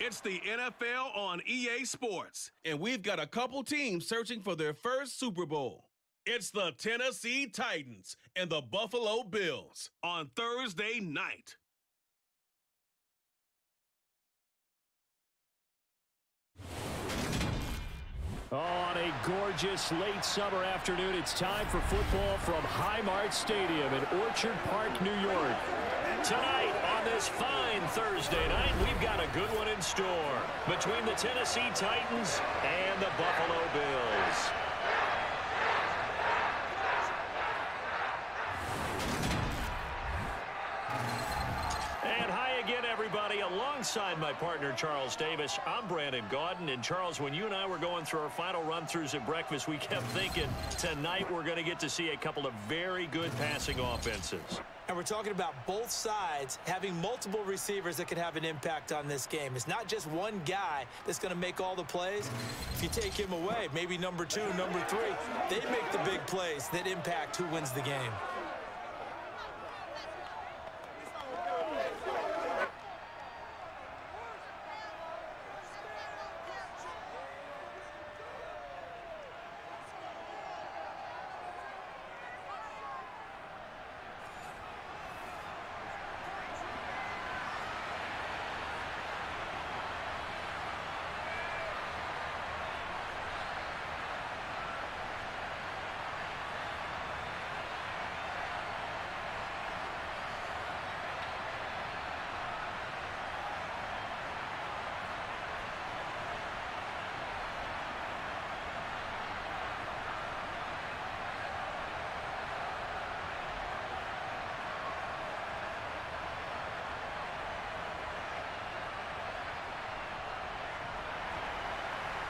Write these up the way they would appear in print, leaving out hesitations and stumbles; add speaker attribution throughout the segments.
Speaker 1: It's the NFL on EA Sports, and we've got a couple teams searching for their first Super Bowl. It's the Tennessee Titans and the Buffalo Bills on Thursday night.
Speaker 2: On a gorgeous late summer afternoon, it's time for football from Highmark Stadium in Orchard Park, New York. Tonight, on this fine Thursday night, we've got a good one in store between the Tennessee Titans and the Buffalo Bills. And hi again, everybody. Alongside my partner, Charles Davis, I'm Brandon Gaudin. And Charles, when you and I were going through our final run-throughs at breakfast, we kept thinking tonight we're going to get to see a couple of very good passing offenses.
Speaker 3: And we're talking about both sides having multiple receivers that can have an impact on this game. It's not just one guy that's going to make all the plays. If you take him away, maybe number 2, number 3, they make the big plays that impact who wins the game.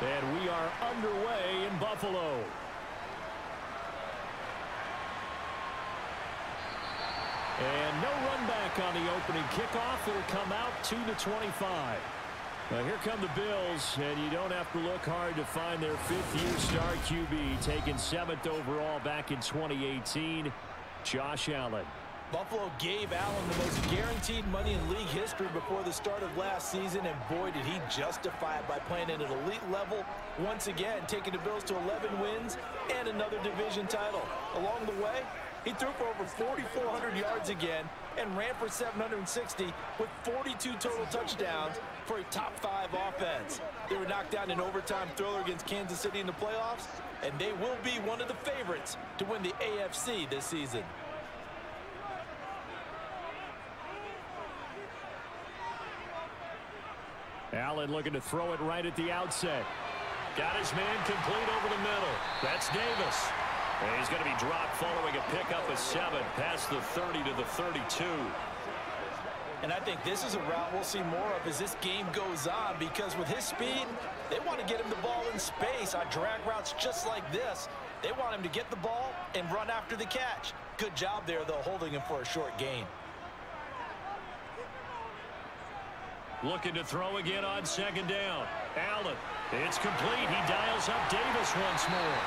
Speaker 2: And we are underway in Buffalo. And no run back on the opening kickoff. It'll come out to the 25. Now here come the Bills, and you don't have to look hard to find their fifth-year star QB, taken 7th overall back in 2018, Josh Allen.
Speaker 3: Buffalo gave Allen the most guaranteed money in league history before the start of last season, and boy, did he justify it by playing at an elite level once again, taking the Bills to 11 wins and another division title. Along the way, he threw for over 4,400 yards again and ran for 760 with 42 total touchdowns for a top-5 offense. They were knocked down in overtime thriller against Kansas City in the playoffs, and they will be one of the favorites to win the AFC this season.
Speaker 2: Allen looking to throw it right at the outset. Got his man complete over the middle. That's Davis. And he's going to be dropped following a pickup of 7 past the 30 to the 32.
Speaker 3: And I think this is a route we'll see more of as this game goes on, because with his speed, they want to get him the ball in space on drag routes just like this. They want him to get the ball and run after the catch. Good job there, though, holding him for a short gain.
Speaker 2: Looking to throw again on 2nd down. Allen, it's complete. He dials up Davis once more.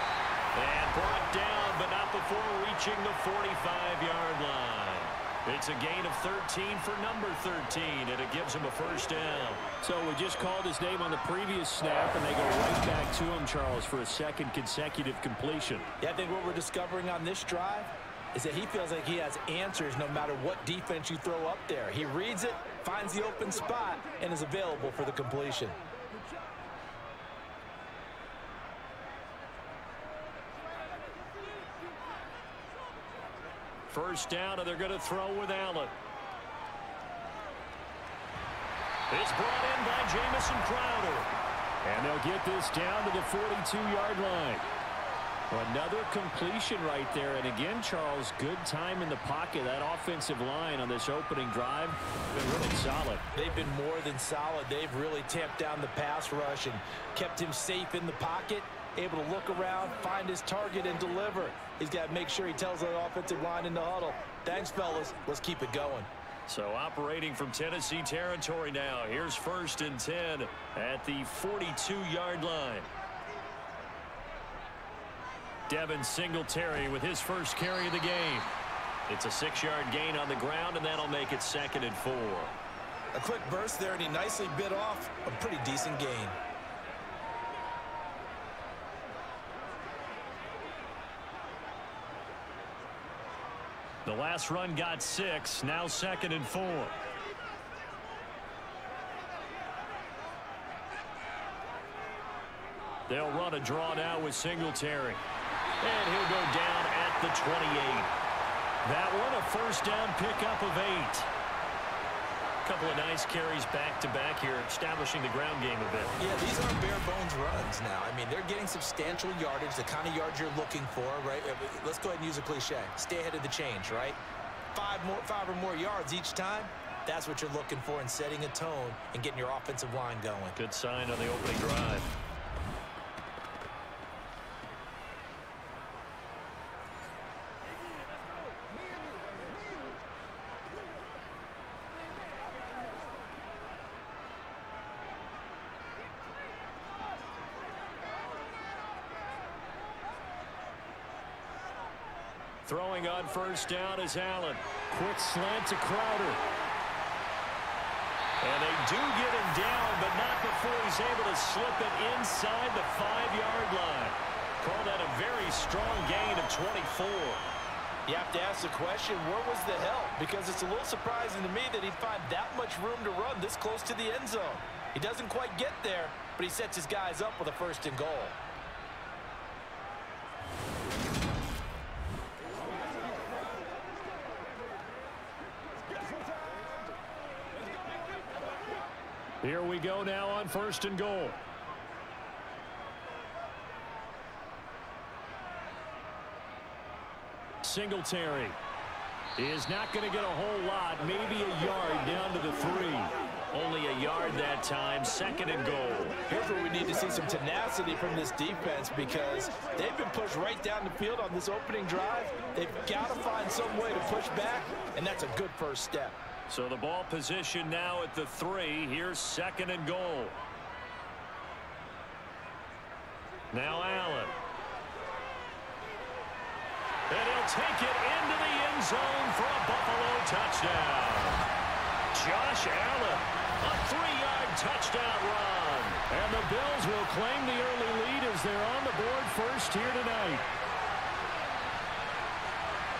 Speaker 2: And brought down, but not before reaching the 45-yard line. It's a gain of 13 for number 13, and it gives him a first down. So we just called his name on the previous snap, and they go right back to him, Charles, for a second consecutive completion.
Speaker 3: Yeah, I think what we're discovering on this drive is that he feels like he has answers no matter what defense you throw up there. He reads it, finds the open spot, and is available for the completion.
Speaker 2: First down, and they're going to throw with Allen. It's brought in by Jamison Crowder. And they'll get this down to the 42-yard line. Another completion right there. And again, Charles, good time in the pocket. That offensive line on this opening drive been really solid.
Speaker 3: They've been more than solid. They've really tamped down the pass rush and kept him safe in the pocket, able to look around, find his target, and deliver. He's got to make sure he tells the offensive line in the huddle, thanks, fellas. Let's keep it going.
Speaker 2: So operating from Tennessee territory now. Here's 1st and 10 at the 42-yard line. Devin Singletary with his first carry of the game. It's a 6-yard gain on the ground, and that'll make it 2nd and 4.
Speaker 3: A quick burst there, and he nicely bit off a pretty decent gain.
Speaker 2: The last run got 6, now 2nd and 4. They'll run a draw now with Singletary. And he'll go down at the 28. That one a first down pickup of 8. Couple of nice carries back-to-back here, establishing the ground game a bit.
Speaker 3: Yeah, these aren't bare-bones runs now. I mean, they're getting substantial yardage, the kind of yards you're looking for, right? Let's go ahead and use a cliche. Stay ahead of the change, right? 5 or more yards each time. That's what you're looking for in setting a tone and getting your offensive line going.
Speaker 2: Good sign on the opening drive. Throwing on first down is Allen. Quick slant to Crowder. And they do get him down, but not before he's able to slip it inside the 5-yard line. Call that a very strong gain of 24.
Speaker 3: You have to ask the question, where was the help? Because it's a little surprising to me that he'd find that much room to run this close to the end zone. He doesn't quite get there, but he sets his guys up with a 1st and goal.
Speaker 2: Here we go now on 1st and goal. Singletary is not going to get a whole lot, maybe a yard down to the 3. Only a yard that time, 2nd and goal.
Speaker 3: Here's where we need to see some tenacity from this defense because they've been pushed right down the field on this opening drive. They've got to find some way to push back, and that's a good first step.
Speaker 2: So the ball position now at the 3. Here's 2nd and goal. Now Allen. And he'll take it into the end zone for a Buffalo touchdown. Josh Allen, a 3-yard touchdown run. And the Bills will claim the early lead as they're on the board first here tonight.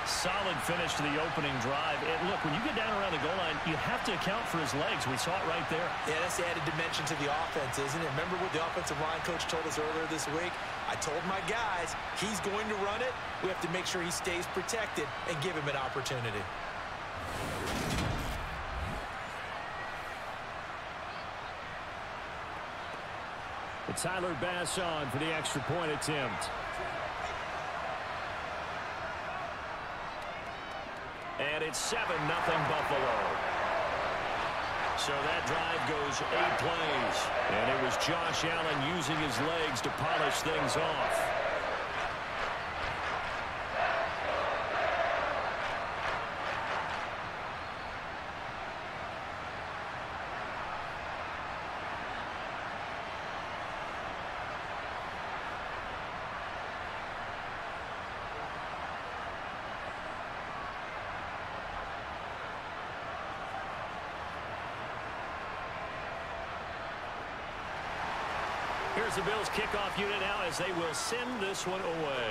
Speaker 2: Solid finish to the opening drive. And look, when you get down around the goal line, you have to account for his legs. We saw it right there.
Speaker 3: Yeah, that's the added dimension to the offense, isn't it? Remember what the offensive line coach told us earlier this week? I told my guys, he's going to run it. We have to make sure he stays protected and give him an opportunity.
Speaker 2: It's Tyler Bass on for the extra point attempt. And it's 7-0 Buffalo. So that drive goes 8 plays. And it was Josh Allen using his legs to polish things off. Here's the Bills kickoff unit now as they will send this one away.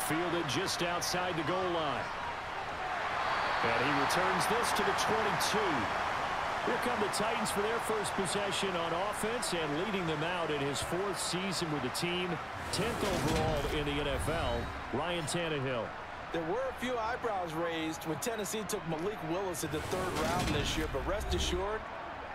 Speaker 2: Fielded just outside the goal line. And he returns this to the 22. Here come the Titans for their first possession on offense and leading them out in his 4th season with the team. 10th overall in the NFL, Ryan Tannehill.
Speaker 3: There were a few eyebrows raised when Tennessee took Malik Willis in the 3rd round this year, but rest assured,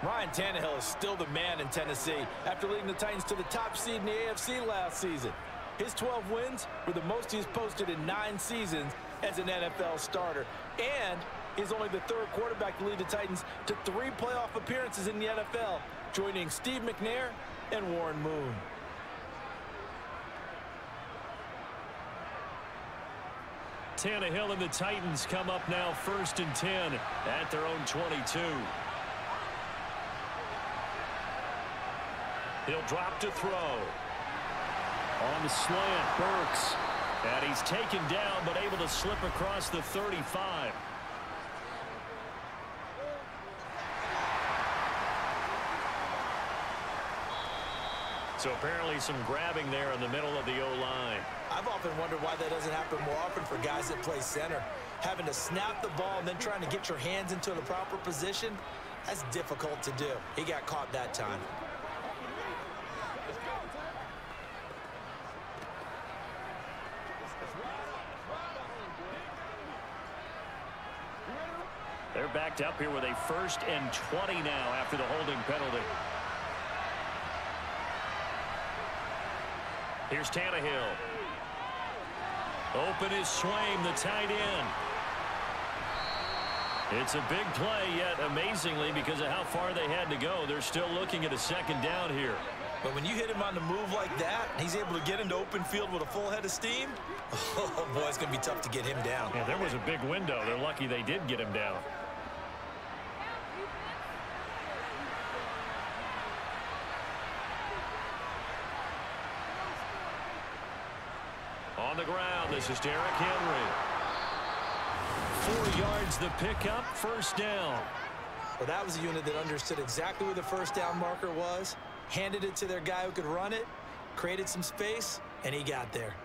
Speaker 3: Ryan Tannehill is still the man in Tennessee after leading the Titans to the top seed in the AFC last season. His 12 wins were the most he's posted in 9 seasons as an NFL starter. And he's only the 3rd quarterback to lead the Titans to 3 playoff appearances in the NFL, joining Steve McNair and Warren Moon.
Speaker 2: Tannehill and the Titans come up now 1st and 10 at their own 22. He'll drop to throw. On the slant, Burks. And he's taken down, but able to slip across the 35. So apparently some grabbing there in the middle of the O-line.
Speaker 3: I've often wondered why that doesn't happen more often for guys that play center. Having to snap the ball and then trying to get your hands into the proper position, that's difficult to do. He got caught that time.
Speaker 2: They're backed up here with a 1st and 20 now after the holding penalty. Here's Tannehill. Open is Swaim, the tight end. It's a big play, yet amazingly, because of how far they had to go, they're still looking at a 2nd down here.
Speaker 3: But when you hit him on the move like that, he's able to get into open field with a full head of steam, oh boy, it's going to be tough to get him down.
Speaker 2: Yeah, there was a big window. They're lucky they did get him down. On the ground, this is Derrick Henry. 4 yards the pickup, 1st down.
Speaker 3: Well, that was a unit that understood exactly where the 1st down marker was, handed it to their guy who could run it, created some space, and he got there.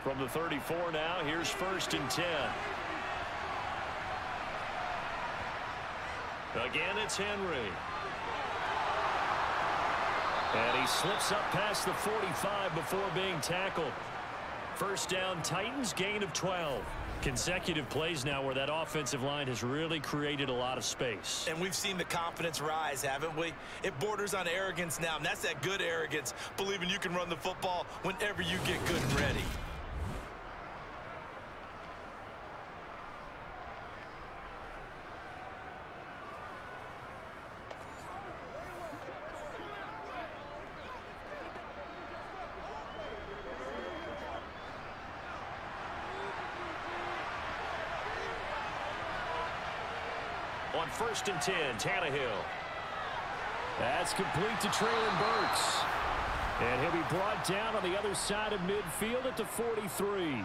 Speaker 2: From the 34 now, here's 1st and 10. Again, it's Henry. And he slips up past the 45 before being tackled. 1st down, Titans, gain of 12. Consecutive plays now where that offensive line has really created a lot of space.
Speaker 3: And we've seen the confidence rise, haven't we? It borders on arrogance now, and that's that good arrogance, believing you can run the football whenever you get good and ready.
Speaker 2: On 1st and 10, Tannehill. That's complete to Treylon Burks. And he'll be brought down on the other side of midfield at the 43.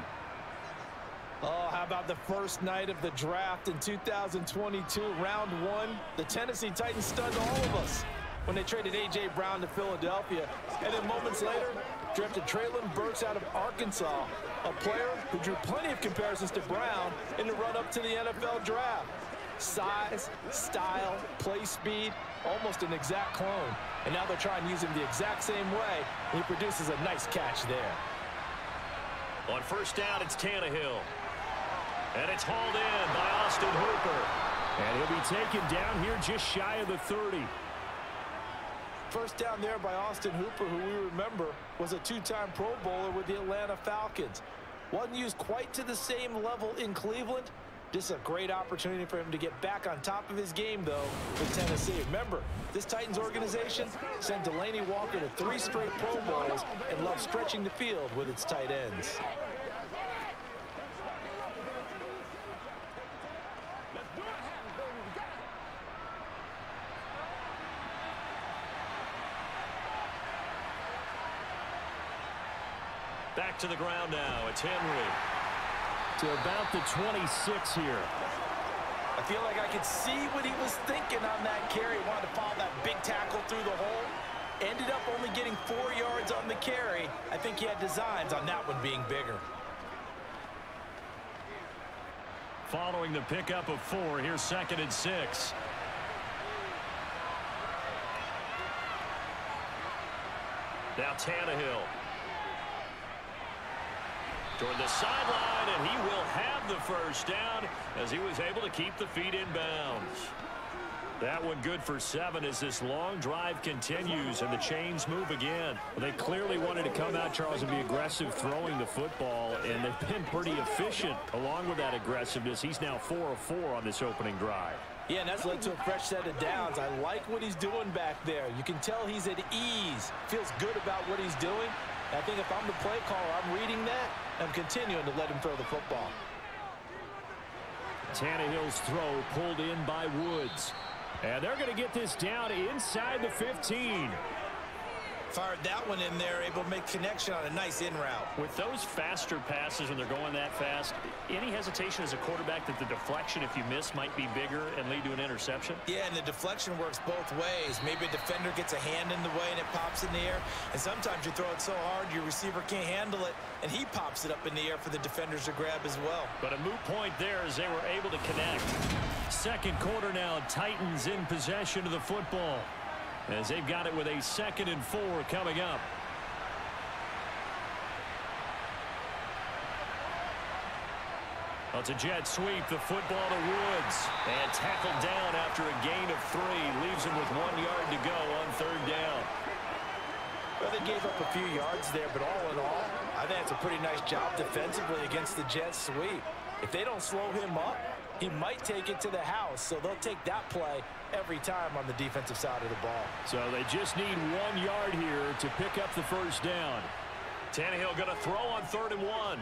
Speaker 3: Oh, how about the first night of the draft in 2022, round 1? The Tennessee Titans stunned all of us when they traded A.J. Brown to Philadelphia. And then moments later, drafted Treylon Burks out of Arkansas, a player who drew plenty of comparisons to Brown in the run-up to the NFL draft. Size, style, play speed, almost an exact clone. And now they're trying to use him the exact same way, and he produces a nice catch there.
Speaker 2: On 1st down, it's Tannehill. And it's hauled in by Austin Hooper. And he'll be taken down here just shy of the 30.
Speaker 3: 1st down there by Austin Hooper, who we remember was a 2-time Pro Bowler with the Atlanta Falcons. Wasn't used quite to the same level in Cleveland. This is a great opportunity for him to get back on top of his game, though, with Tennessee. Remember, this Titans organization sent Delanie Walker to 3 straight Pro Bowls and loves stretching the field with its tight ends.
Speaker 2: Back to the ground now. It's Henry. To about the 26 here.
Speaker 3: I feel like I could see what he was thinking on that carry. Wanted to follow that big tackle through the hole. Ended up only getting 4 yards on the carry. I think he had designs on that one being bigger.
Speaker 2: Following the pickup of 4, here's 2nd and 6. Now Tannehill. Toward the sideline, and he will have the 1st down as he was able to keep the feet in bounds. That one good for 7 as this long drive continues and the chains move again. Well, they clearly wanted to come out, Charles, and be aggressive throwing the football, and they've been pretty efficient along with that aggressiveness. He's now 4 of 4 on this opening drive.
Speaker 3: Yeah, and that's led to a fresh set of downs. I like what he's doing back there. You can tell he's at ease, feels good about what he's doing. I think if I'm the play caller, I'm reading that. I'm continuing to let him throw the football.
Speaker 2: Tannehill's throw pulled in by Woods. And they're going to get this down inside the 15.
Speaker 3: Fired that one in there, able to make connection on a nice in route.
Speaker 2: With those faster passes when they're going that fast, any hesitation as a quarterback that the deflection, if you miss, might be bigger and lead to an interception?
Speaker 3: Yeah, and the deflection works both ways. Maybe a defender gets a hand in the way and it pops in the air. And sometimes you throw it so hard your receiver can't handle it, and he pops it up in the air for the defenders to grab as well.
Speaker 2: But a moot point there as they were able to connect. Second quarter now, Titans in possession of the football, as they've got it with a 2nd and 4 coming up. Well, it's a jet sweep, the football to Woods. And tackled down after a gain of 3. Leaves him with 1 yard to go on 3rd down.
Speaker 3: Well, they gave up a few yards there, but all in all, I think it's a pretty nice job defensively against the jet sweep. If they don't slow him up, he might take it to the house, so they'll take that play every time on the defensive side of the ball.
Speaker 2: So they just need 1 yard here to pick up the 1st down. Tannehill going to throw on 3rd and 1.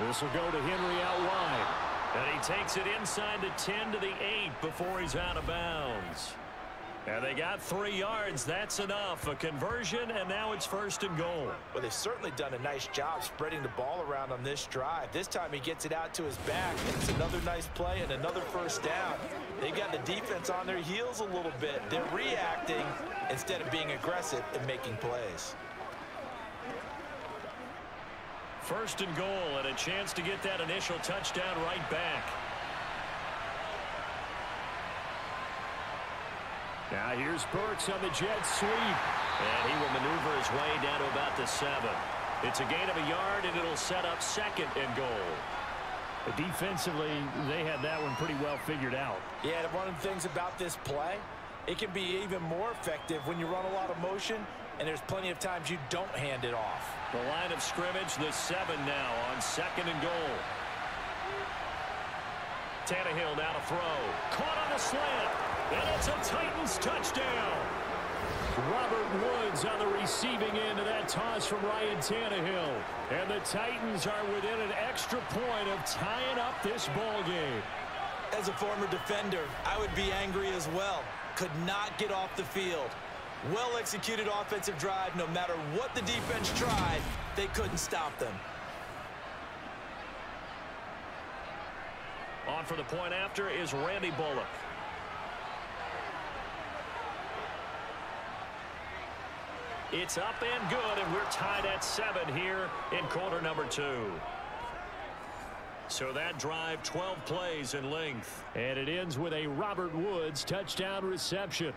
Speaker 2: This will go to Henry out wide. And he takes it inside the 10 to the 8 before he's out of bounds. And they got 3 yards. That's enough. A conversion, and now it's 1st and goal.
Speaker 3: Well, they've certainly done a nice job spreading the ball around on this drive. This time he gets it out to his back, and it's another nice play and another 1st down. They got the defense on their heels a little bit. They're reacting instead of being aggressive and making plays.
Speaker 2: 1st and goal, and a chance to get that initial touchdown right back. Now here's Burks on the jet sweep. And he will maneuver his way down to about the 7. It's a gain of a yard, and it'll set up 2nd and goal. But defensively, they had that one pretty well figured out.
Speaker 3: Yeah, one of the things about this play, it can be even more effective when you run a lot of motion, and there's plenty of times you don't hand it off.
Speaker 2: The line of scrimmage, the 7 now on 2nd and goal. Tannehill now to throw. Caught on the slant. And it's a Titans touchdown. Robert Woods on the receiving end of that toss from Ryan Tannehill. And the Titans are within an extra point of tying up this ball game.
Speaker 3: As a former defender, I would be angry as well. Could not get off the field. Well-executed offensive drive. No matter what the defense tried, they couldn't stop them.
Speaker 2: On for the point after is Randy Bullock. It's up and good, and we're tied at 7 here in quarter number 2. So that drive, 12 plays in length. And it ends with a Robert Woods touchdown reception.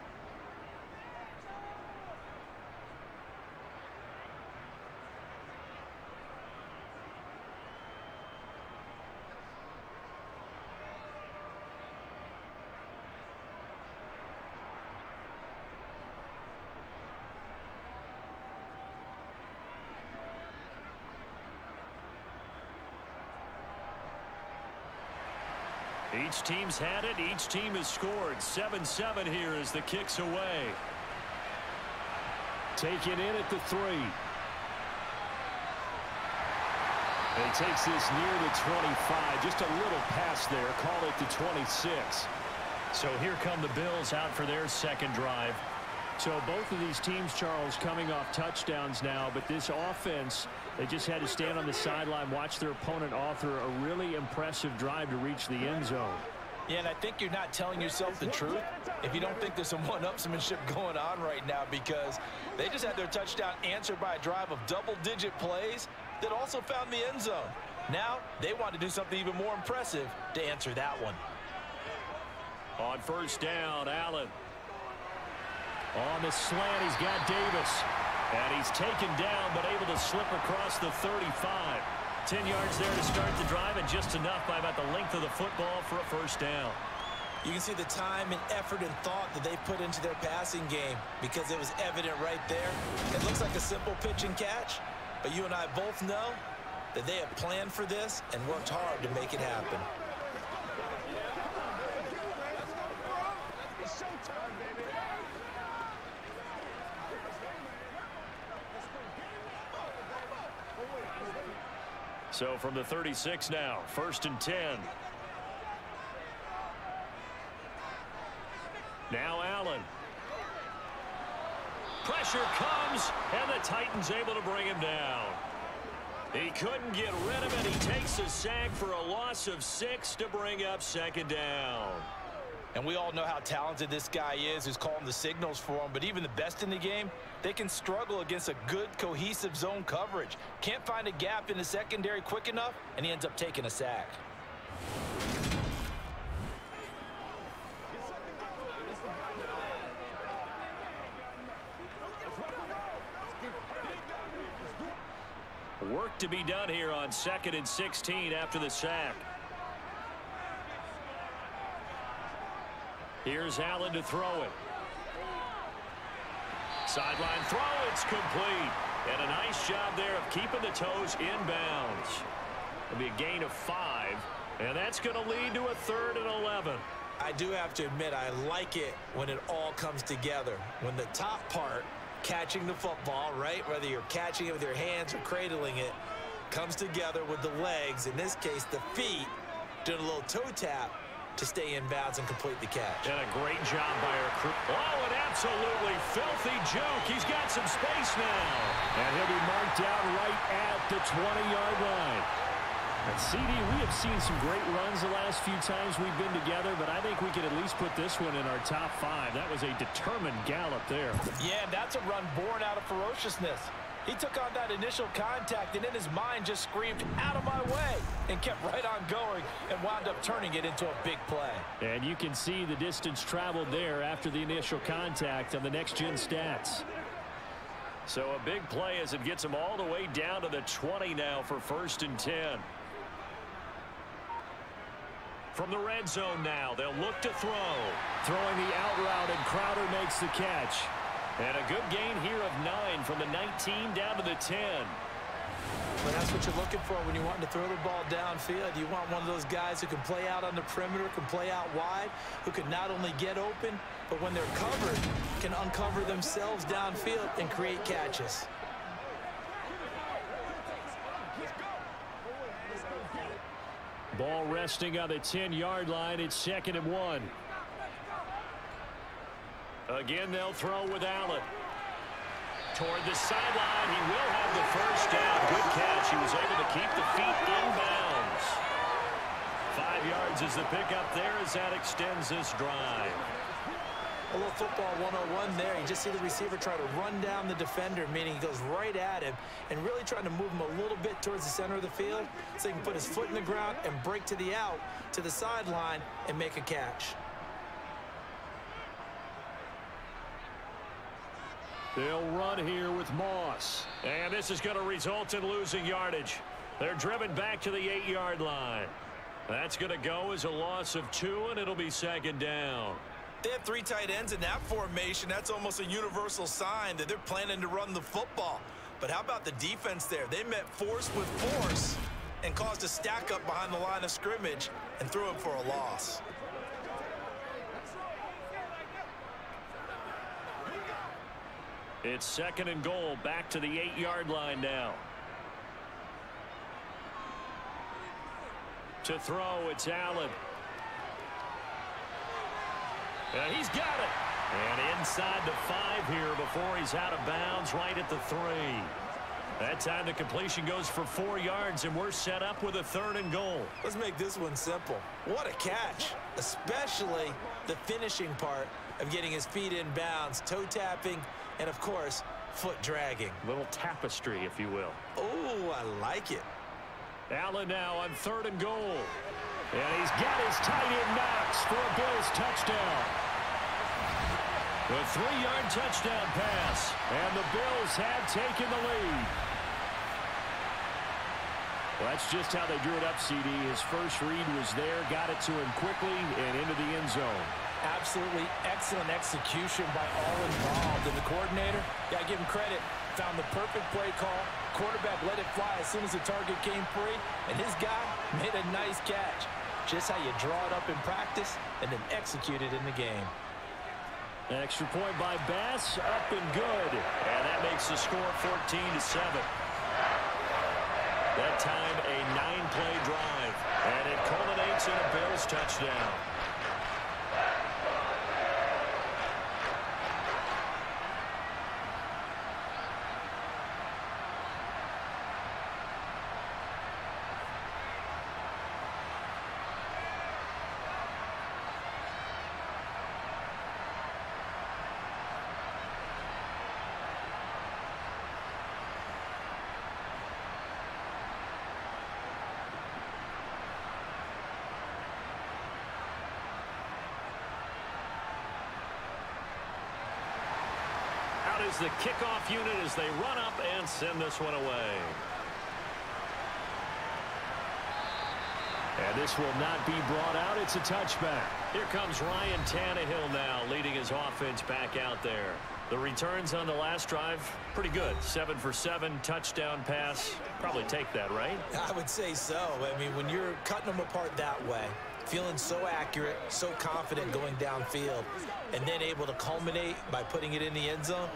Speaker 2: Each team's had it. Each team has scored. 7-7 here as the kick's away. Taken in at the 3. And he takes this near the 25. Just a little pass there. Call it the 26. So here come the Bills out for their 2nd drive. So both of these teams, Charles, coming off touchdowns now, but this offense, they just had to stand on the sideline, watch their opponent author a really impressive drive to reach the end zone.
Speaker 3: Yeah, and I think you're not telling yourself the truth if you don't think there's some one-upsmanship going on right now, because they just had their touchdown answered by a drive of double-digit plays that also found the end zone. Now they want to do something even more impressive to answer that one.
Speaker 2: On 1st down, Allen. On the slant, he's got Davis. And he's taken down, but able to slip across the 35. 10 yards there to start the drive, and just enough by about the length of the football for a 1st down.
Speaker 3: You can see the time and effort and thought that they put into their passing game, because it was evident right there. It looks like a simple pitch and catch, but you and I both know that they have planned for this and worked hard to make it happen.
Speaker 2: So from the 36 now, 1st and 10. Now Allen. Pressure comes, and the Titans able to bring him down. He couldn't get rid of it. He takes a sack for a loss of 6 to bring up second down.
Speaker 3: And we all know how talented this guy is who's calling the signals for him. But even the best in the game, they can struggle against a good, cohesive zone coverage. Can't find a gap in the secondary quick enough, and he ends up taking a sack.
Speaker 2: Work to be done here on 2nd and 16 after the sack. Here's Allen to throw it. Sideline throw, it's complete. And a nice job there of keeping the toes inbounds. It'll be a gain of 5, and that's going to lead to a 3rd and 11.
Speaker 3: I do have to admit, I like it when it all comes together. When the top part, catching the football, right, whether you're catching it with your hands or cradling it, comes together with the legs, in this case the feet, doing a little toe tap to stay in bounds and complete the catch.
Speaker 2: And a great job by our crew. Oh, an absolutely filthy juke. He's got some space now.
Speaker 4: And he'll be marked down right at the 20-yard line. And CD, we have seen some great runs the last few times we've been together, but I think we could at least put this one in our top 5. That was a determined gallop there.
Speaker 3: Yeah, and that's a run born out of ferociousness. He took on that initial contact and in his mind just screamed, "Out of my way," and kept right on going and wound up turning it into a big play.
Speaker 4: And you can see the distance traveled there after the initial contact on the next-gen stats.
Speaker 2: So a big play as it gets him all the way down to the 20 now for 1st and 10. From the red zone now, they'll look to throw.
Speaker 4: Throwing the out route, and Crowder makes the catch.
Speaker 2: And a good gain here of 9 from the 19 down to the 10.
Speaker 3: But that's what you're looking for when you want to throw the ball downfield. You want one of those guys who can play out on the perimeter, can play out wide, who can not only get open, but when they're covered, can uncover themselves downfield and create catches.
Speaker 4: Ball resting on the 10-yard line. It's 2nd and 1.
Speaker 2: Again, they'll throw with Allen. Toward the sideline, he will have the first down. Good catch. He was able to keep the feet inbounds. 5 yards is the pickup there as that extends this drive.
Speaker 3: A little football 101 there. You just see the receiver try to run down the defender, meaning he goes right at him and really trying to move him a little bit towards the center of the field so he can put his foot in the ground and break to the out, to the sideline, and make a catch.
Speaker 4: They'll run here with Moss.
Speaker 2: And this is going to result in losing yardage. They're driven back to the 8-yard line. That's going to go as a loss of 2, and it'll be 2nd down.
Speaker 3: They have 3 tight ends in that formation. That's almost a universal sign that they're planning to run the football. But how about the defense there? They met force with force and caused a stack up behind the line of scrimmage and threw him for a loss.
Speaker 2: It's 2nd and goal, back to the 8-yard line now. To throw, it's Allen. And he's got it. And inside the 5 here before he's out of bounds right at the 3. That time the completion goes for 4 yards, and we're set up with a 3rd and goal.
Speaker 3: Let's make this one simple. What a catch, especially the finishing part of getting his feet in bounds, toe tapping, and of course, foot dragging.
Speaker 2: Little tapestry, if you will.
Speaker 3: Oh, I like it.
Speaker 2: Allen now on 3rd and goal.
Speaker 4: And he's got his tight end Knox for a Bills touchdown.
Speaker 2: The 3-yard touchdown pass.
Speaker 4: And the Bills have taken the lead. Well, that's just how they drew it up, CD. His first read was there, got it to him quickly, and into the end zone.
Speaker 3: Absolutely excellent execution by all involved. And the coordinator, gotta give him credit, found the perfect play call. Quarterback let it fly as soon as the target came free, and his guy made a nice catch. Just how you draw it up in practice and then execute it in the game.
Speaker 4: Extra point by Bass, up and good.
Speaker 2: And that makes the score 14-7. That time a 9-play drive, and it culminates in a Bills touchdown. is the kickoff unit as they run up and send this one away.
Speaker 4: And this will not be brought out. It's a touchback.
Speaker 2: Here comes Ryan Tannehill now, leading his offense back out there. The returns on the last drive, pretty good. 7 for 7, touchdown pass. Probably take that, right?
Speaker 3: I would say so. I mean, when you're cutting them apart that way, feeling so accurate, so confident going downfield, and then able to culminate by putting it in the end zone,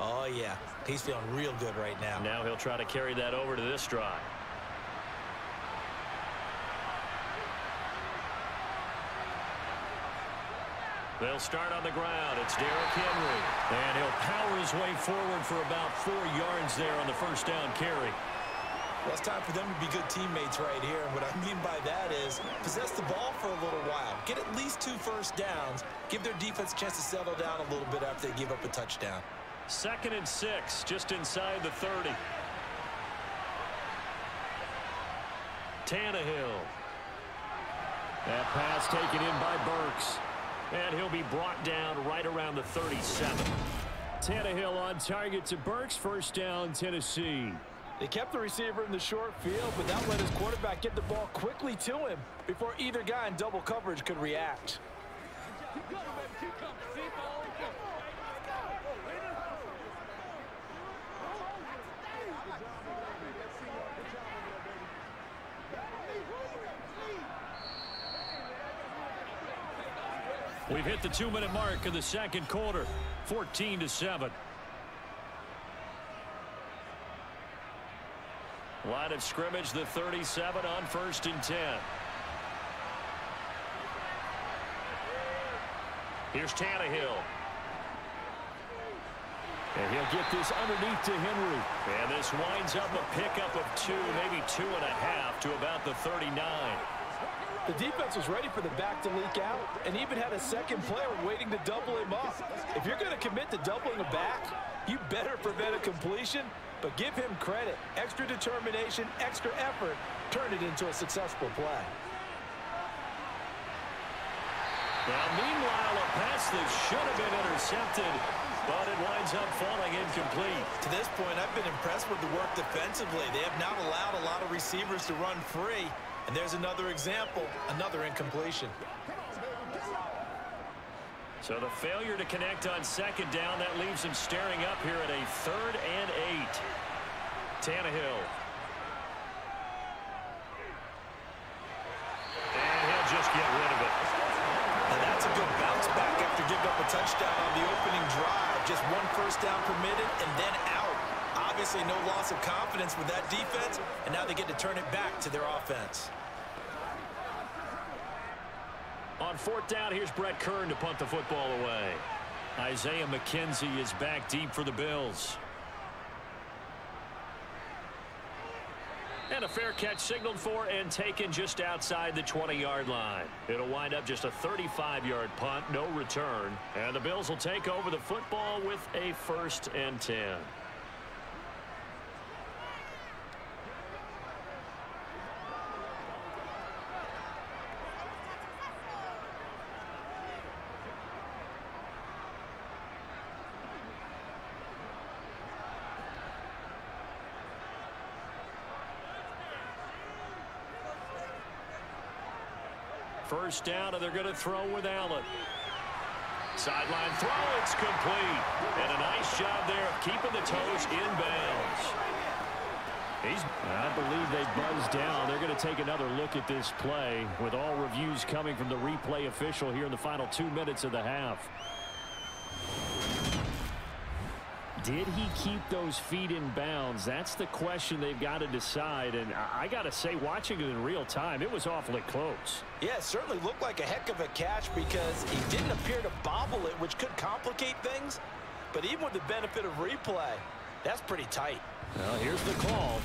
Speaker 3: oh, yeah, he's feeling real good right now.
Speaker 2: Now he'll try to carry that over to this drive. They'll start on the ground. It's Derrick Henry. And he'll power his way forward for about 4 yards there on the first down carry.
Speaker 3: Well, it's time for them to be good teammates right here. And what I mean by that is possess the ball for a little while. Get at least 2 first downs. Give their defense a chance to settle down a little bit after they give up a touchdown.
Speaker 2: 2nd and 6, just inside the 30. Tannehill.
Speaker 4: That pass taken in by Burks.
Speaker 2: And he'll be brought down right around the 37.
Speaker 4: Tannehill on target to Burks. First down, Tennessee.
Speaker 3: They kept the receiver in the short field, but that let his quarterback get the ball quickly to him before either guy in double coverage could react.
Speaker 2: We've hit the 2-minute mark of the second quarter. 14-7. Line of scrimmage, the 37 on 1st and 10. Here's Tannehill.
Speaker 4: And he'll get this underneath to Henry.
Speaker 2: And this winds up a pickup of 2, maybe 2.5 to about the 39.
Speaker 3: The defense was ready for the back to leak out and even had a second player waiting to double him up. If you're going to commit to doubling a back, you better prevent a completion, but give him credit. Extra determination, extra effort, turned it into a successful play.
Speaker 2: Now, meanwhile, a pass that should have been intercepted, but it winds up falling incomplete.
Speaker 3: To this point, I've been impressed with the work defensively. They have not allowed a lot of receivers to run free. And there's another example, another incompletion.
Speaker 2: So the failure to connect on 2nd down, that leaves him staring up here at a 3rd and 8. Tannehill. And he'll just get rid of it.
Speaker 3: And that's a good bounce back after giving up a touchdown on the opening drive. Just 1 first down permitted and then out. Obviously no loss of confidence with that defense, and now they get to turn it back to their offense.
Speaker 2: On 4th down, here's Brett Kern to punt the football away. Isaiah McKenzie is back deep for the Bills. And a fair catch signaled for and taken just outside the 20-yard line. It'll wind up just a 35-yard punt, no return. And the Bills will take over the football with a 1st and 10. First down, and they're going to throw with Allen. Sideline throw, it's complete. And a nice job there of keeping the toes in bounds.
Speaker 4: I believe they buzzed down. They're going to take another look at this play with all reviews coming from the replay official here in the final 2 minutes of the half. Did he keep those feet in bounds? That's the question they've got to decide. And I got to say, watching it in real time, it was awfully close.
Speaker 3: Yeah, it certainly looked like a heck of a catch because he didn't appear to bobble it, which could complicate things. But even with the benefit of replay, that's pretty tight.
Speaker 4: Well, here's the call.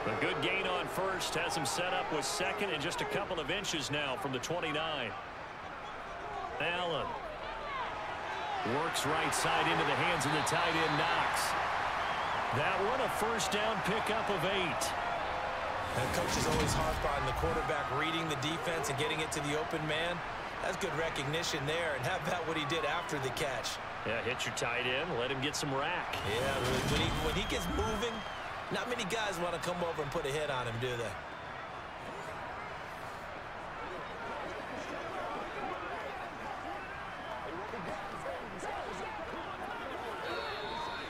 Speaker 2: A good gain on first has him set up with 2nd and just a couple of inches now from the 29. Allen. Works right side into the hands of the tight end, Knox. That one a first down pickup of 8.
Speaker 3: And coaches always harp on the quarterback reading the defense and getting it to the open man. That's good recognition there, and how about what he did after the catch?
Speaker 2: Yeah, hit your tight end, let him get some rack.
Speaker 3: Yeah, when he gets moving, not many guys want to come over and put a hit on him, do they?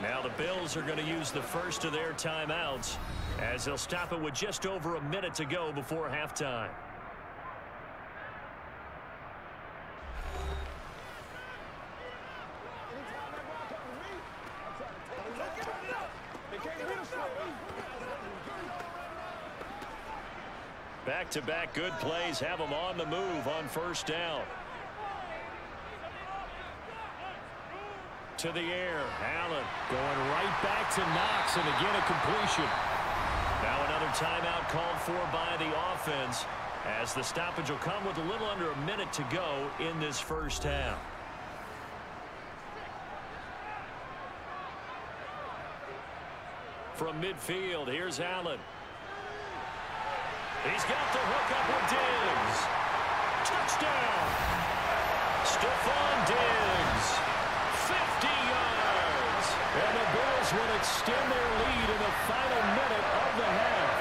Speaker 2: Now the Bills are going to use the first of their timeouts as they'll stop it with just over a minute to go before halftime. Back-to-back good plays have them on the move on first down. To the air, Allen going right back to Knox, and again a completion. Now another timeout called for by the offense as the stoppage will come with a little under a minute to go in this first half. From midfield, here's Allen. He's got the hook up with Diggs. Touchdown! Stephon Diggs. 50 yards. And the Bills will extend their lead in the final minute of the half.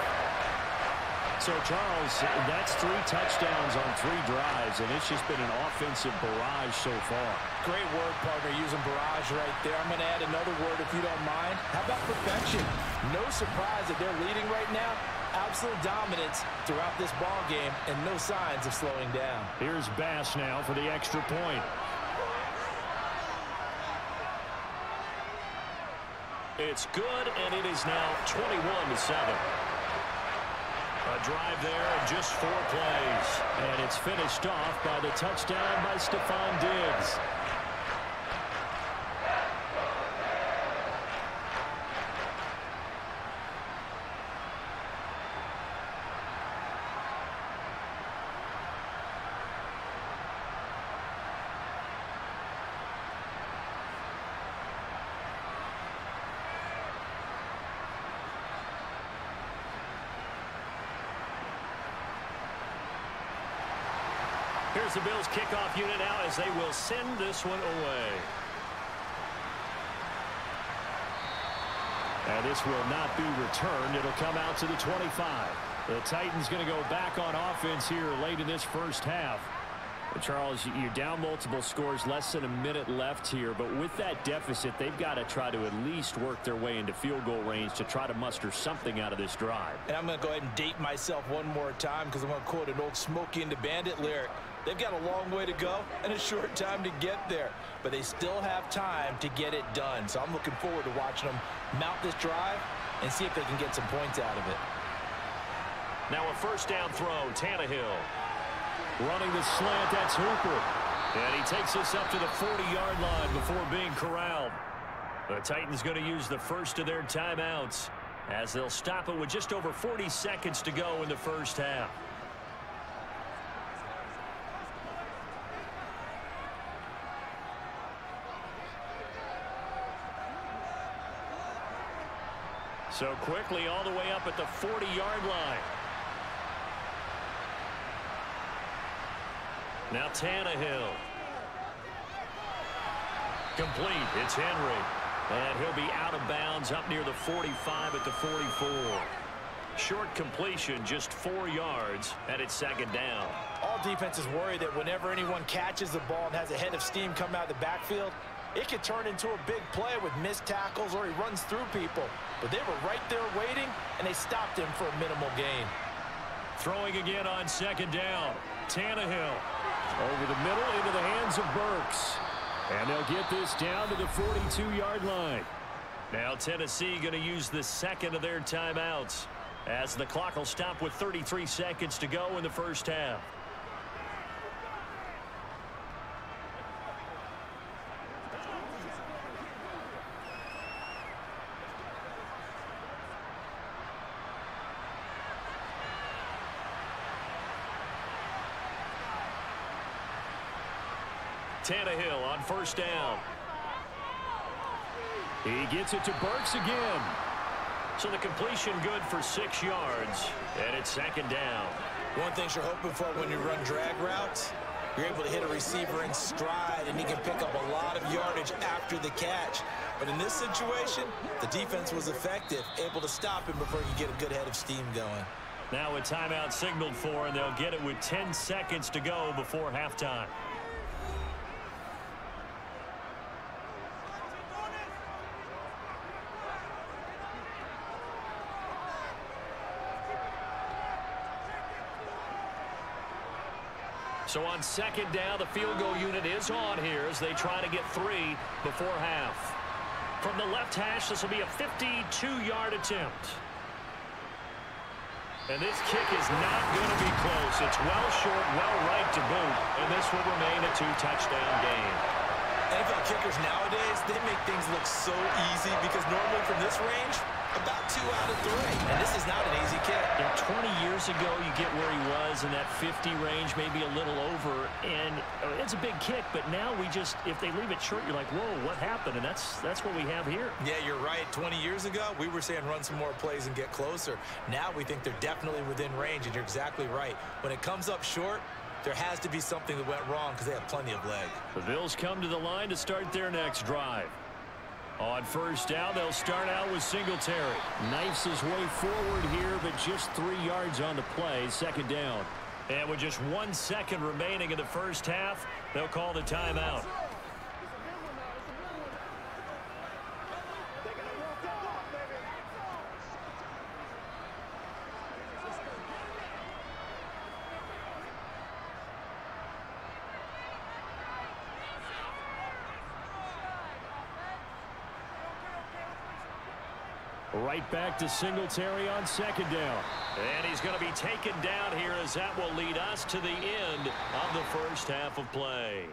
Speaker 2: So, Charles, that's 3 touchdowns on 3 drives, and it's just been an offensive barrage so far.
Speaker 3: Great word, partner, using barrage right there. I'm going to add another word if you don't mind. How about perfection? No surprise that they're leading right now. Absolute dominance throughout this ball game and no signs of slowing down.
Speaker 2: Here's Bass now for the extra point. It's good, and it is now 21-7. A drive there and just 4 plays. And it's finished off by the touchdown by Stephon Diggs. Here's the Bills kickoff unit now as they will send this one away. And this will not be returned. It'll come out to the 25. The Titans going to go back on offense here late in this first half. But Charles, you're down multiple scores, less than a minute left here. But with that deficit, they've got to try to at least work their way into field goal range to try to muster something out of this drive.
Speaker 3: And I'm going to go ahead and date myself one more time because I'm going to quote an old Smokey and the Bandit lyric. They've got a long way to go and a short time to get there, but they still have time to get it done. So I'm looking forward to watching them mount this drive and see if they can get some points out of it.
Speaker 2: Now a first down throw, Tannehill. Running the slant, that's Hooper. And he takes us up to the 40-yard line before being corralled. The Titans going to use the first of their timeouts as they'll stop it with just over 40 seconds to go in the first half. So quickly all the way up at the 40-yard line. Now Tannehill. Complete. It's Henry. And he'll be out of bounds up near the 45 at the 44. Short completion, just 4 yards, and it's second down.
Speaker 3: All defenses worry that whenever anyone catches the ball and has a head of steam come out of the backfield, it could turn into a big play with missed tackles or he runs through people. But they were right there waiting, and they stopped him for a minimal gain.
Speaker 2: Throwing again on second down. Tannehill over the middle into the hands of Burks. And they'll get this down to the 42-yard line. Now Tennessee going to use the second of their timeouts as the clock will stop with 33 seconds to go in the first half. Tannehill on first down.
Speaker 4: He gets it to Burks again.
Speaker 2: So the completion good for 6 yards, and it's second down.
Speaker 3: One thing you're hoping for when you run drag routes, you're able to hit a receiver in stride, and he can pick up a lot of yardage after the catch. But in this situation, the defense was effective, able to stop him before he could get a good head of steam going.
Speaker 2: Now a timeout signaled for, and they'll get it with 10 seconds to go before halftime. So on second down, the field goal unit is on here as they try to get 3 before half. From the left hash, this will be a 52-yard attempt. And this kick is not going to be close. It's well short, well right to boot, and this will remain a 2-touchdown game.
Speaker 3: NFL kickers nowadays, they make things look so easy because normally from this range, about 2 out of 3. And this is not an easy kick.
Speaker 2: Yeah, 20 years ago, you get where he was in that 50 range, maybe a little over, and it's a big kick, but now we just, if they leave it short, you're like, whoa, what happened? And that's what we have here.
Speaker 3: Yeah, you're right. 20 years ago, we were saying run some more plays and get closer. Now we think they're definitely within range, and you're exactly right. When it comes up short, there has to be something that went wrong because they have plenty of leg.
Speaker 2: The Bills come to the line to start their next drive. On first down, they'll start out with Singletary.
Speaker 4: Knifes his way forward here, but just 3 yards on the play. Second down.
Speaker 2: And with just 1 second remaining in the first half, they'll call the timeout.
Speaker 4: Right back to Singletary on second down.
Speaker 2: And he's going to be taken down here as that will lead us to the end of the first half of play.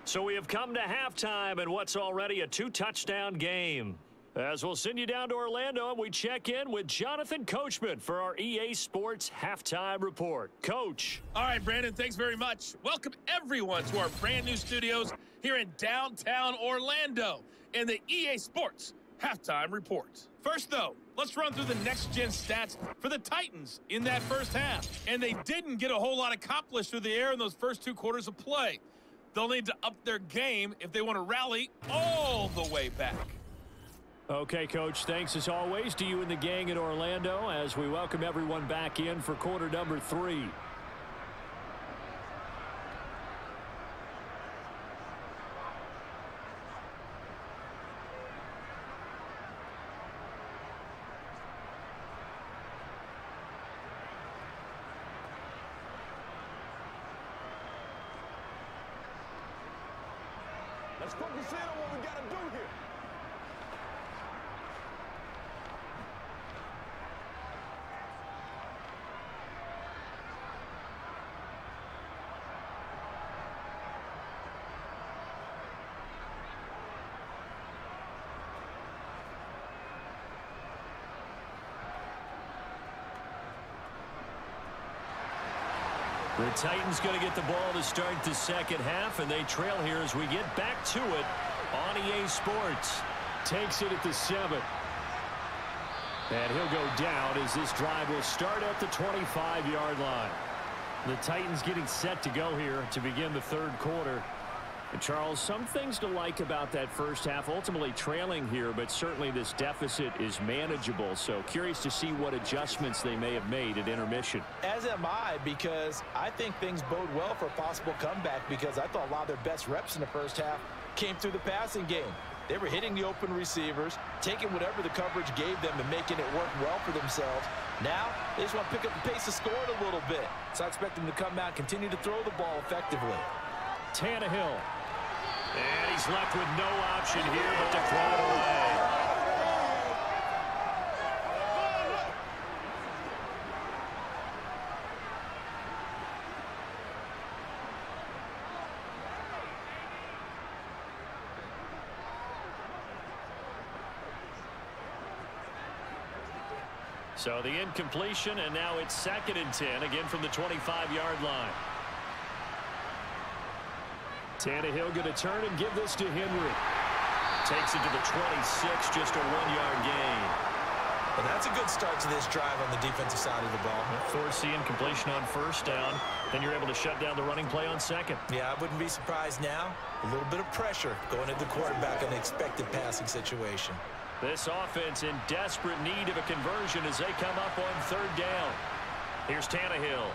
Speaker 2: So we have come to halftime in what's already a 2-touchdown game. As we'll send you down to Orlando, and we check in with Jonathan Coachman for our EA Sports Halftime Report. Coach.
Speaker 5: All right, Brandon, thanks very much. Welcome everyone to our brand new studios here in downtown Orlando in the EA Sports Halftime Report. First, though, let's run through the next-gen stats for the Titans in that first half. And they didn't get a whole lot accomplished through the air in those first 2 quarters of play. They'll need to up their game if they want to rally all the way back.
Speaker 4: Okay, Coach, thanks as always to you and the gang in Orlando as we welcome everyone back in for quarter number 3.
Speaker 6: Let's focus in on what we got to do here.
Speaker 2: The Titans going to get the ball to start the second half, and they trail here as we get back to it on EA Sports.
Speaker 4: Takes it at the 7. And he'll go down as this drive will start at the 25-yard line. The Titans getting set to go here to begin the third quarter. And Charles, some things to like about that first half, ultimately trailing here, but certainly this deficit is manageable. So curious to see what adjustments they may have made at intermission.
Speaker 3: As am I, because I think things bode well for a possible comeback, because I thought a lot of their best reps in the first half came through the passing game. They were hitting the open receivers, taking whatever the coverage gave them and making it work well for themselves. Now, they just want to pick up the pace of scoring a little bit. So I expect them to come out, continue to throw the ball effectively.
Speaker 4: Tannehill.
Speaker 2: And he's left with no option here but to throw it away. So the incompletion, and now it's 2nd and 10, again from the 25-yard line.
Speaker 4: Tannehill going to turn and give this to Henry.
Speaker 2: Takes it to the 26, just a 1-yard gain.
Speaker 3: Well, that's a good start to this drive on the defensive side of the ball.
Speaker 2: Forcing completion on first down. Then you're able to shut down the running play on second.
Speaker 3: Yeah, I wouldn't be surprised now. A little bit of pressure going at the quarterback in an expected passing situation.
Speaker 2: This offense in desperate need of a conversion as they come up on third down. Here's Tannehill.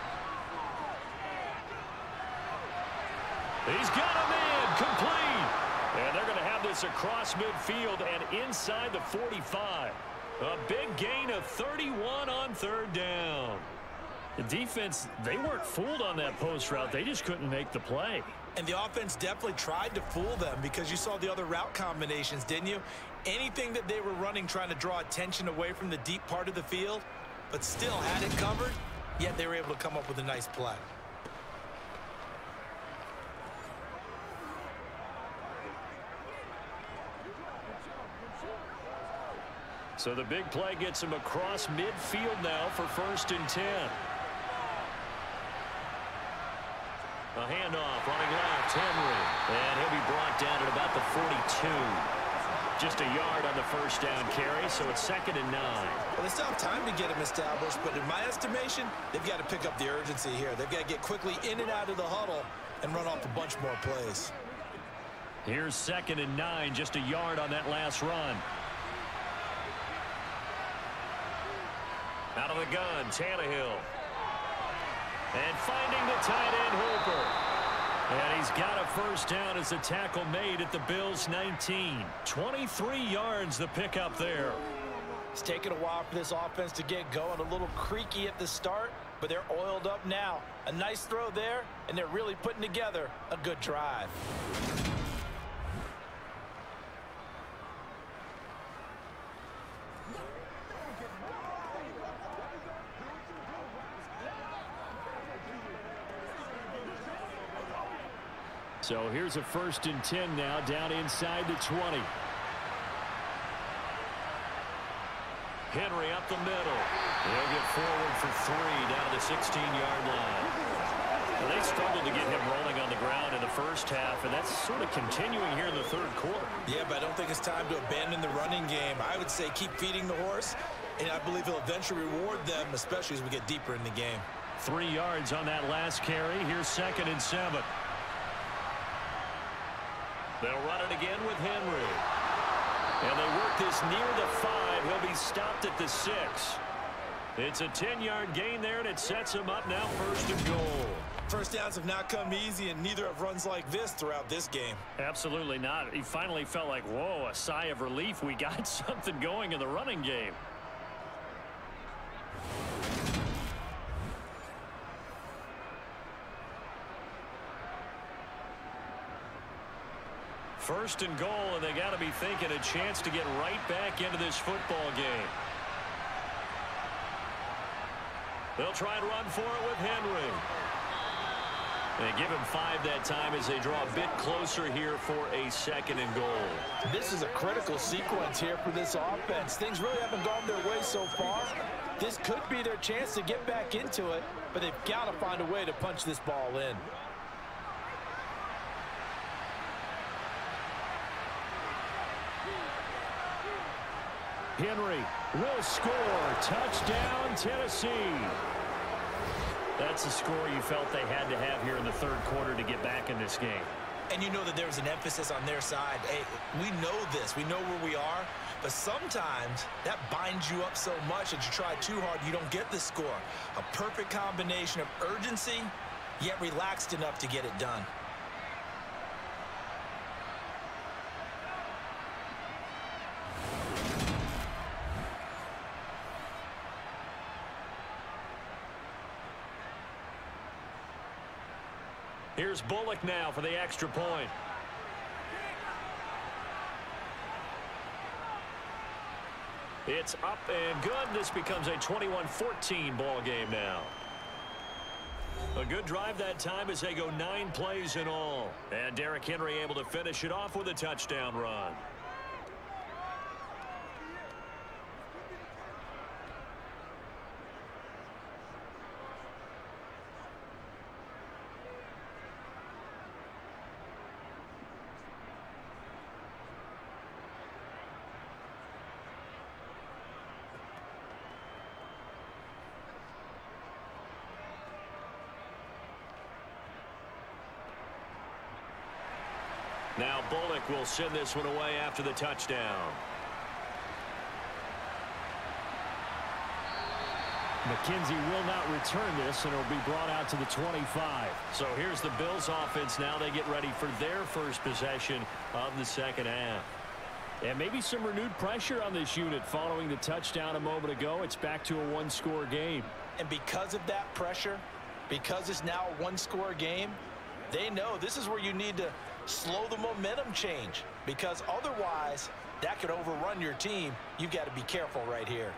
Speaker 2: He's got him in, complete. And they're going to have this across midfield and inside the 45. A big gain of 31 on third down. The defense, they weren't fooled on that post route. They just couldn't make the play.
Speaker 3: And the offense definitely tried to fool them because you saw the other route combinations, didn't you? Anything that they were running trying to draw attention away from the deep part of the field, but still had it covered, yet they were able to come up with a nice play.
Speaker 2: So the big play gets him across midfield now for 1st and 10. A handoff, running left, Henry. And he'll be brought down at about the 42. Just a yard on the first down carry, so it's 2nd and 9.
Speaker 3: Well, they still have time to get him established, but in my estimation, they've got to pick up the urgency here. They've got to get quickly in and out of the huddle and run off a bunch more plays.
Speaker 2: Here's 2nd and 9, just a yard on that last run. Out of the gun, Tannehill. And finding the tight end, Hooper. And he's got a first down as the tackle made at the Bills' 19. 23 yards the pickup there.
Speaker 3: It's taken a while for this offense to get going. A little creaky at the start, but they're oiled up now. A nice throw there, and they're really putting together a good drive.
Speaker 2: So here's a 1st and 10 now, down inside the 20. Henry up the middle. He'll get forward for 3 down to the 16-yard line. Well, they struggled to get him rolling on the ground in the first half, and that's sort of continuing here in the third quarter.
Speaker 3: Yeah, but I don't think it's time to abandon the running game. I would say keep feeding the horse, and I believe he'll eventually reward them, especially as we get deeper in the game.
Speaker 2: 3 yards on that last carry. Here's 2nd and 7. They'll run it again with Henry. And they work this near the 5. He'll be stopped at the 6. It's a 10-yard gain there, and it sets him up now 1st and goal.
Speaker 3: First downs have not come easy, and neither have runs like this throughout this game.
Speaker 2: Absolutely not. He finally felt like, whoa, a sigh of relief. We got something going in the running game. First and goal, and they got to be thinking a chance to get right back into this football game. They'll try and run for it with Henry. They give him 5 that time as they draw a bit closer here for a 2nd and goal.
Speaker 3: This is a critical sequence here for this offense. Things really haven't gone their way so far. This could be their chance to get back into it, but they've got to find a way to punch this ball in.
Speaker 2: Henry will score. Touchdown, Tennessee. That's the score you felt they had to have here in the third quarter to get back in this game.
Speaker 3: And you know that there's an emphasis on their side. Hey, we know this. We know where we are. But sometimes that binds you up so much that you try too hard, you don't get the score. A perfect combination of urgency, yet relaxed enough to get it done.
Speaker 2: Here's Bullock now for the extra point. It's up and good. This becomes a 21-14 ball game now. A good drive that time as they go 9 plays in all. And Derrick Henry able to finish it off with a touchdown run. Now Bullock will send this one away after the touchdown.
Speaker 4: McKenzie will not return this, and it'll be brought out to the 25.
Speaker 2: So here's the Bills offense. Now they get ready for their first possession of the second half.
Speaker 4: And maybe some renewed pressure on this unit following the touchdown a moment ago. It's back to a one-score game.
Speaker 3: And because of that pressure, because it's now a one-score game, they know this is where you need to slow the momentum change, because otherwise that could overrun your team. You've got to be careful right here.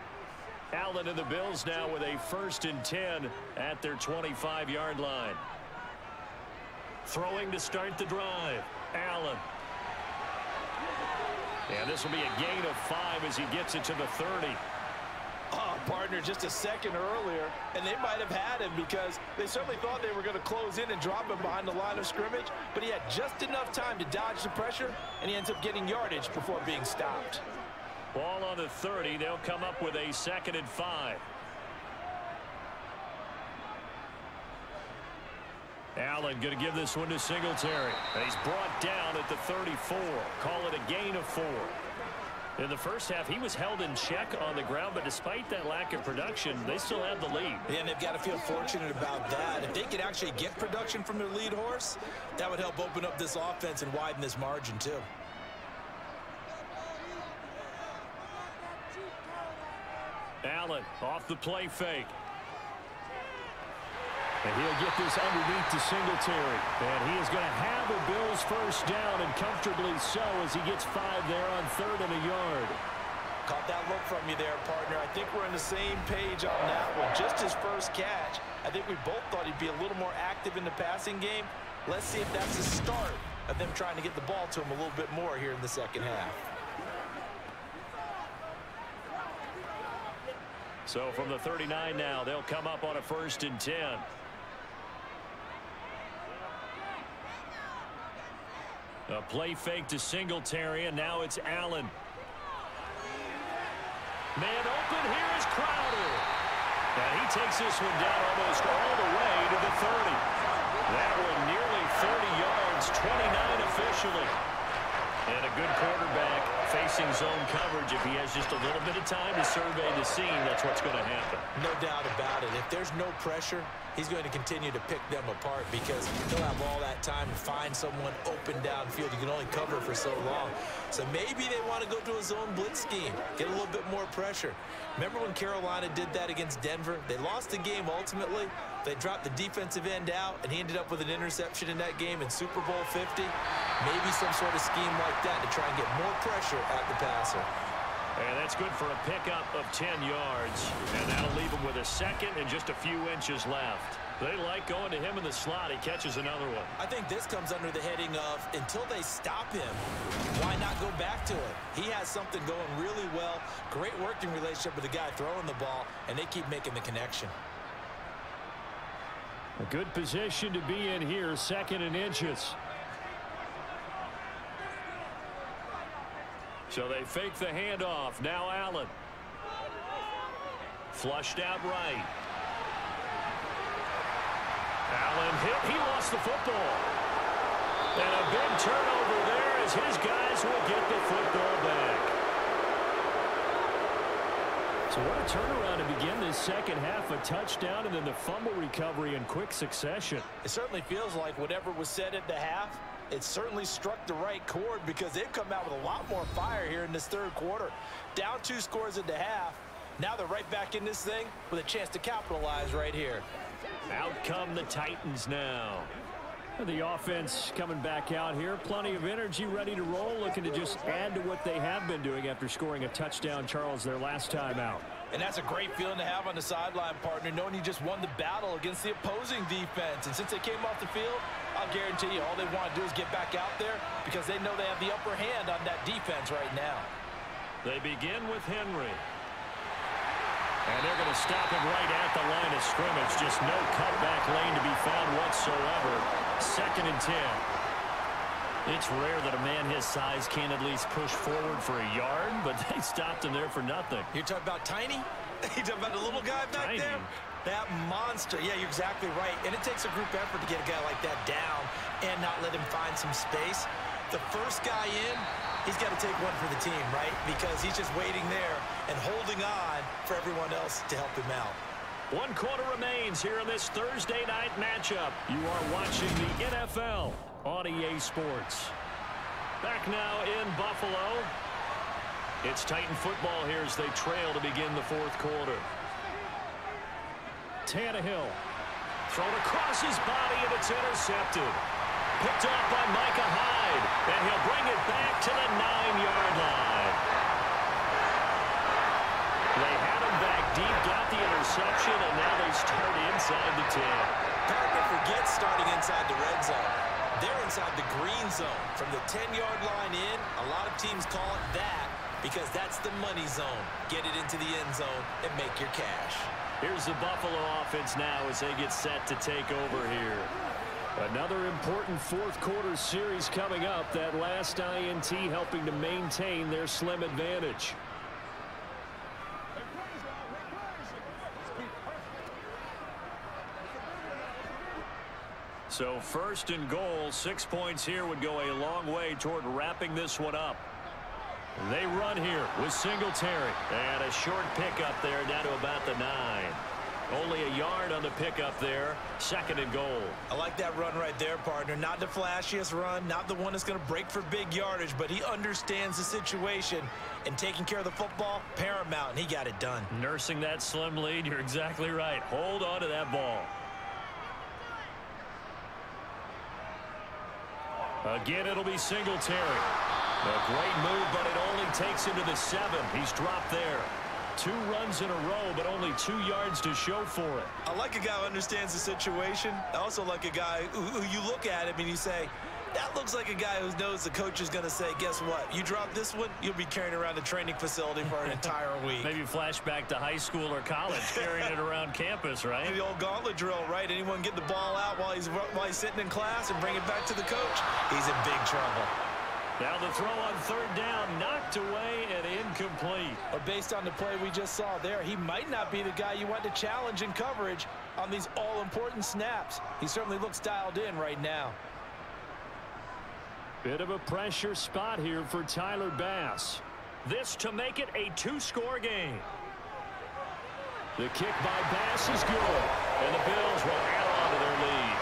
Speaker 2: Allen and the Bills now with a 1st and 10 at their 25-yard line. Throwing to start the drive. Allen. And this will be a gain of 5 as he gets it to the 30.
Speaker 3: Oh, partner, just a second earlier, and they might have had him because they certainly thought they were going to close in and drop him behind the line of scrimmage, but he had just enough time to dodge the pressure, and he ends up getting yardage before being stopped.
Speaker 2: Ball on the 30. They'll come up with a 2nd and 5. Allen going to give this one to Singletary. And he's brought down at the 34. Call it a gain of 4. In the first half, he was held in check on the ground, but despite that lack of production, they still have the lead.
Speaker 3: Yeah, and they've got to feel fortunate about that. If they could actually get production from their lead horse, that would help open up this offense and widen this margin too.
Speaker 2: Allen off the play fake.
Speaker 4: And he'll get this underneath to Singletary. And he is going to have a Bills first down, and comfortably so, as he gets 5 there on 3rd and a yard.
Speaker 3: Caught that look from you there, partner. I think we're on the same page on that one. Just his first catch. I think we both thought he'd be a little more active in the passing game. Let's see if that's the start of them trying to get the ball to him a little bit more here in the second half.
Speaker 2: So from the 39 now, they'll come up on a 1st and 10. A play fake to Singletary, and now it's Allen. Man open, here is Crowder. And he takes this one down almost all the way to the 30. That one nearly 30 yards, 29 officially. And a good quarterback facing zone coverage. If he has just a little bit of time to survey the scene, that's what's going to happen.
Speaker 3: No doubt about it. If there's no pressure, he's going to continue to pick them apart because he'll have all that time to find someone open downfield. You can only cover for so long. So maybe they want to go to a zone blitz scheme, get a little bit more pressure. Remember when Carolina did that against Denver? They lost the game ultimately. They dropped the defensive end out, and he ended up with an interception in that game in Super Bowl 50. Maybe some sort of scheme like that to try and get more pressure at the passer.
Speaker 2: And that's good for a pickup of 10 yards. And that'll leave him with a 2nd and just a few inches left. They like going to him in the slot. He catches another one.
Speaker 3: I think this comes under the heading of until they stop him, why not go back to it? He has something going really well. Great working relationship with the guy throwing the ball, and they keep making the connection.
Speaker 4: A good position to be in here, 2nd and inches.
Speaker 2: So they fake the handoff. Now Allen. Flushed out right. Allen hit. He lost the football. And a big turnover there as his guys will get the football back.
Speaker 4: So what a turnaround to begin this second half. A touchdown and then the fumble recovery in quick succession.
Speaker 3: It certainly feels like whatever was said at the half, it certainly struck the right chord because they've come out with a lot more fire here in this 3rd quarter. Down 2 scores at the half. Now they're right back in this thing with a chance to capitalize right here.
Speaker 2: Out come the Titans now.
Speaker 4: The offense coming back out here. Plenty of energy, ready to roll, looking to just add to what they have been doing after scoring a touchdown, Charles, their last time out.
Speaker 3: And that's a great feeling to have on the sideline, partner, knowing you just won the battle against the opposing defense. And since they came off the field, I'll guarantee you all they want to do is get back out there because they know they have the upper hand on that defense right now.
Speaker 2: They begin with Henry. And they're going to stop him right at the line of scrimmage. Just no cutback lane to be found whatsoever. 2nd and 10.
Speaker 7: It's rare that a man his size can at least push forward for a yard, but they stopped him there for nothing.
Speaker 3: You're talking about Tiny? You're talking about the little guy back
Speaker 7: Tiny.
Speaker 3: there? That monster. Yeah, you're exactly right. And it takes a group effort to get a guy like that down and not let him find some space. the first guy in, he's got to take one for the team, right? Because he's just waiting there and holding on for everyone else to help him out.
Speaker 2: 1 quarter remains here in this Thursday night matchup. You are watching the NFL on EA Sports. Back now in Buffalo. It's Titan football here as they trail to begin the 4th quarter. Tannehill thrown across his body, and it's intercepted. Picked off by Micah Hyde, and he'll bring it back to the 9-yard line. They had him back deep, got the interception, and now they start inside the 10.
Speaker 3: Partner forgets starting inside the red zone. They're inside the green zone. From the 10-yard line in, a lot of teams call it that because that's the money zone. Get it into the end zone and make your cash.
Speaker 2: Here's the Buffalo offense now as they get set to take over here. Another important 4th quarter series coming up. That last INT helping to maintain their slim advantage. So 1st and goal, 6 points here would go a long way toward wrapping this one up. They run here with Singletary. And a short pickup there down to about the 9. Only a yard on the pickup there. 2nd and goal.
Speaker 3: I like that run right there, partner. Not the flashiest run, not the one that's going to break for big yardage, but he understands the situation, and taking care of the football, paramount, and he got it done.
Speaker 2: Nursing that slim lead, you're exactly right. Hold on to that ball. Again, it'll be Singletary. A great move, but it only takes him to the 7. He's dropped there. 2 runs in a row, but only 2 yards to show for it.
Speaker 3: I like a guy who understands the situation. I also like a guy who you look at him and you say, that looks like a guy who knows the coach is going to say, guess what? You drop this one, you'll be carrying around the training facility for an entire week.
Speaker 2: Maybe flashback to high school or college, carrying it around campus, right?
Speaker 3: The old gauntlet drill, right? Anyone get the ball out while he's sitting in class and bring it back to the coach? He's in big trouble.
Speaker 2: Now the throw on 3rd down, knocked away and incomplete.
Speaker 3: But based on the play we just saw there, he might not be the guy you want to challenge in coverage on these all-important snaps. He certainly looks dialed in right now.
Speaker 4: Bit of a pressure spot here for Tyler Bass.
Speaker 2: This to make it a 2-score game.
Speaker 4: The kick by Bass is good, and the Bills will add on to their lead.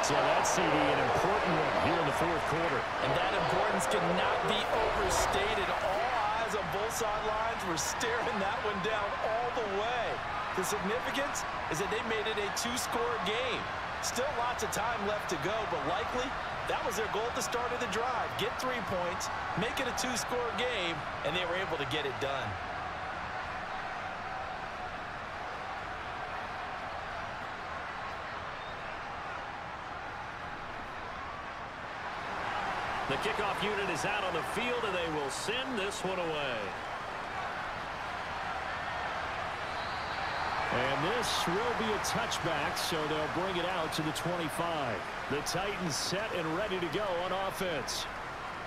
Speaker 4: So that's CD, an important one here in the 4th quarter.
Speaker 3: And that importance cannot be overstated. All eyes on both sidelines were staring that one down all the way. The significance is that they made it a 2-score game. Still lots of time left to go, but likely that was their goal at the start of the drive. Get 3 points, make it a 2-score game, and they were able to get it done.
Speaker 2: The kickoff unit is out on the field, and they will send this one away.
Speaker 4: And this will be a touchback, so they'll bring it out to the 25. The Titans set and ready to go on offense.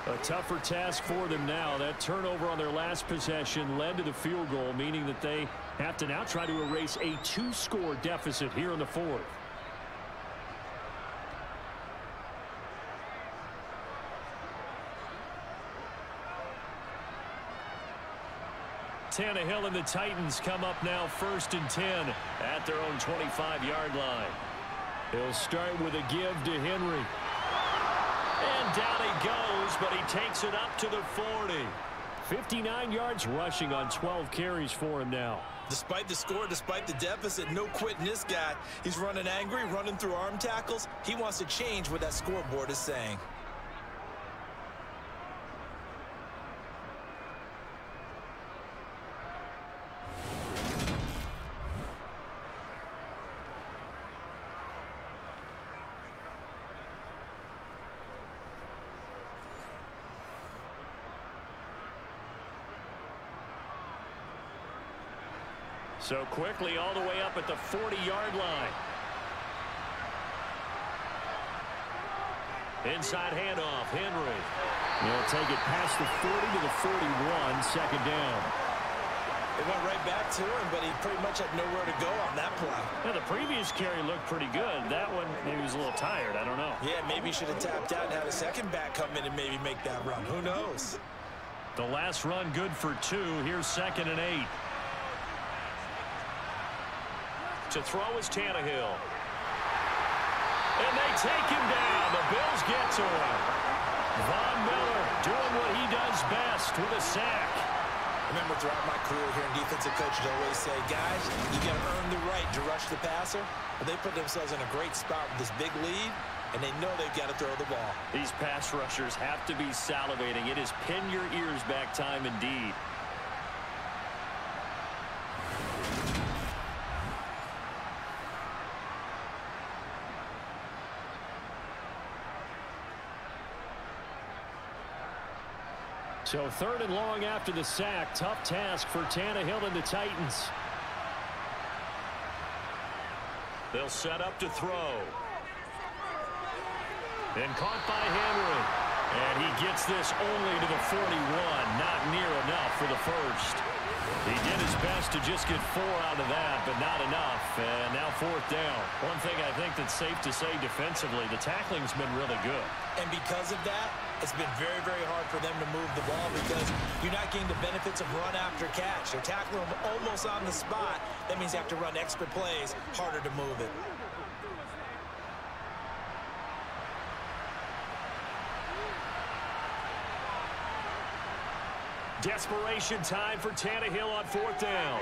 Speaker 4: A tougher task for them now. That turnover on their last possession led to the field goal, meaning that they have to now try to erase a 2-score deficit here in the 4th.
Speaker 2: Tannehill and the Titans come up now 1st and 10 at their own 25-yard line.
Speaker 4: He'll start with a give to Henry.
Speaker 2: And down he goes, but he takes it up to the 40.
Speaker 4: 59 yards rushing on 12 carries for him now.
Speaker 3: Despite the score, despite the deficit, no quitting this guy. He's running angry, running through arm tackles. He wants to change what that scoreboard is saying.
Speaker 2: So quickly all the way up at the 40-yard line. Inside handoff, Henry.
Speaker 4: They'll take it past the 40 to the 41, 2nd down.
Speaker 3: It went right back to him, but he pretty much had nowhere to go on that play.
Speaker 4: Yeah, the previous carry looked pretty good. That one, maybe he was a little tired. I don't know.
Speaker 3: Yeah, maybe he should have tapped out and had a second back come in and maybe make that run. Who knows?
Speaker 4: The last run good for 2. Here's 2nd and 8.
Speaker 2: To throw is Tannehill. And they take him down. The Bills get to him. Von Miller doing what he does best with a sack.
Speaker 3: Remember, throughout my career here in defensive coaches always say, guys, you got to earn the right to rush the passer. But they put themselves in a great spot with this big lead, and they know they've got to throw the ball.
Speaker 7: These pass rushers have to be salivating. It is pin your ears back time indeed.
Speaker 4: So 3rd and long after the sack. Tough task for Tannehill and the Titans.
Speaker 2: They'll set up to throw. And caught by Henry.
Speaker 4: And he gets this only to the 41. Not near enough for the first. He did his best to just get 4 out of that, but not enough. And now 4th down. One thing I think that's safe to say defensively, the tackling's been really good.
Speaker 3: And because of that, it's been very, very hard for them to move the ball because you're not getting the benefits of run after catch. They're tackling them almost on the spot. That means you have to run extra plays, harder to move it.
Speaker 2: Desperation time for Tannehill on 4th down.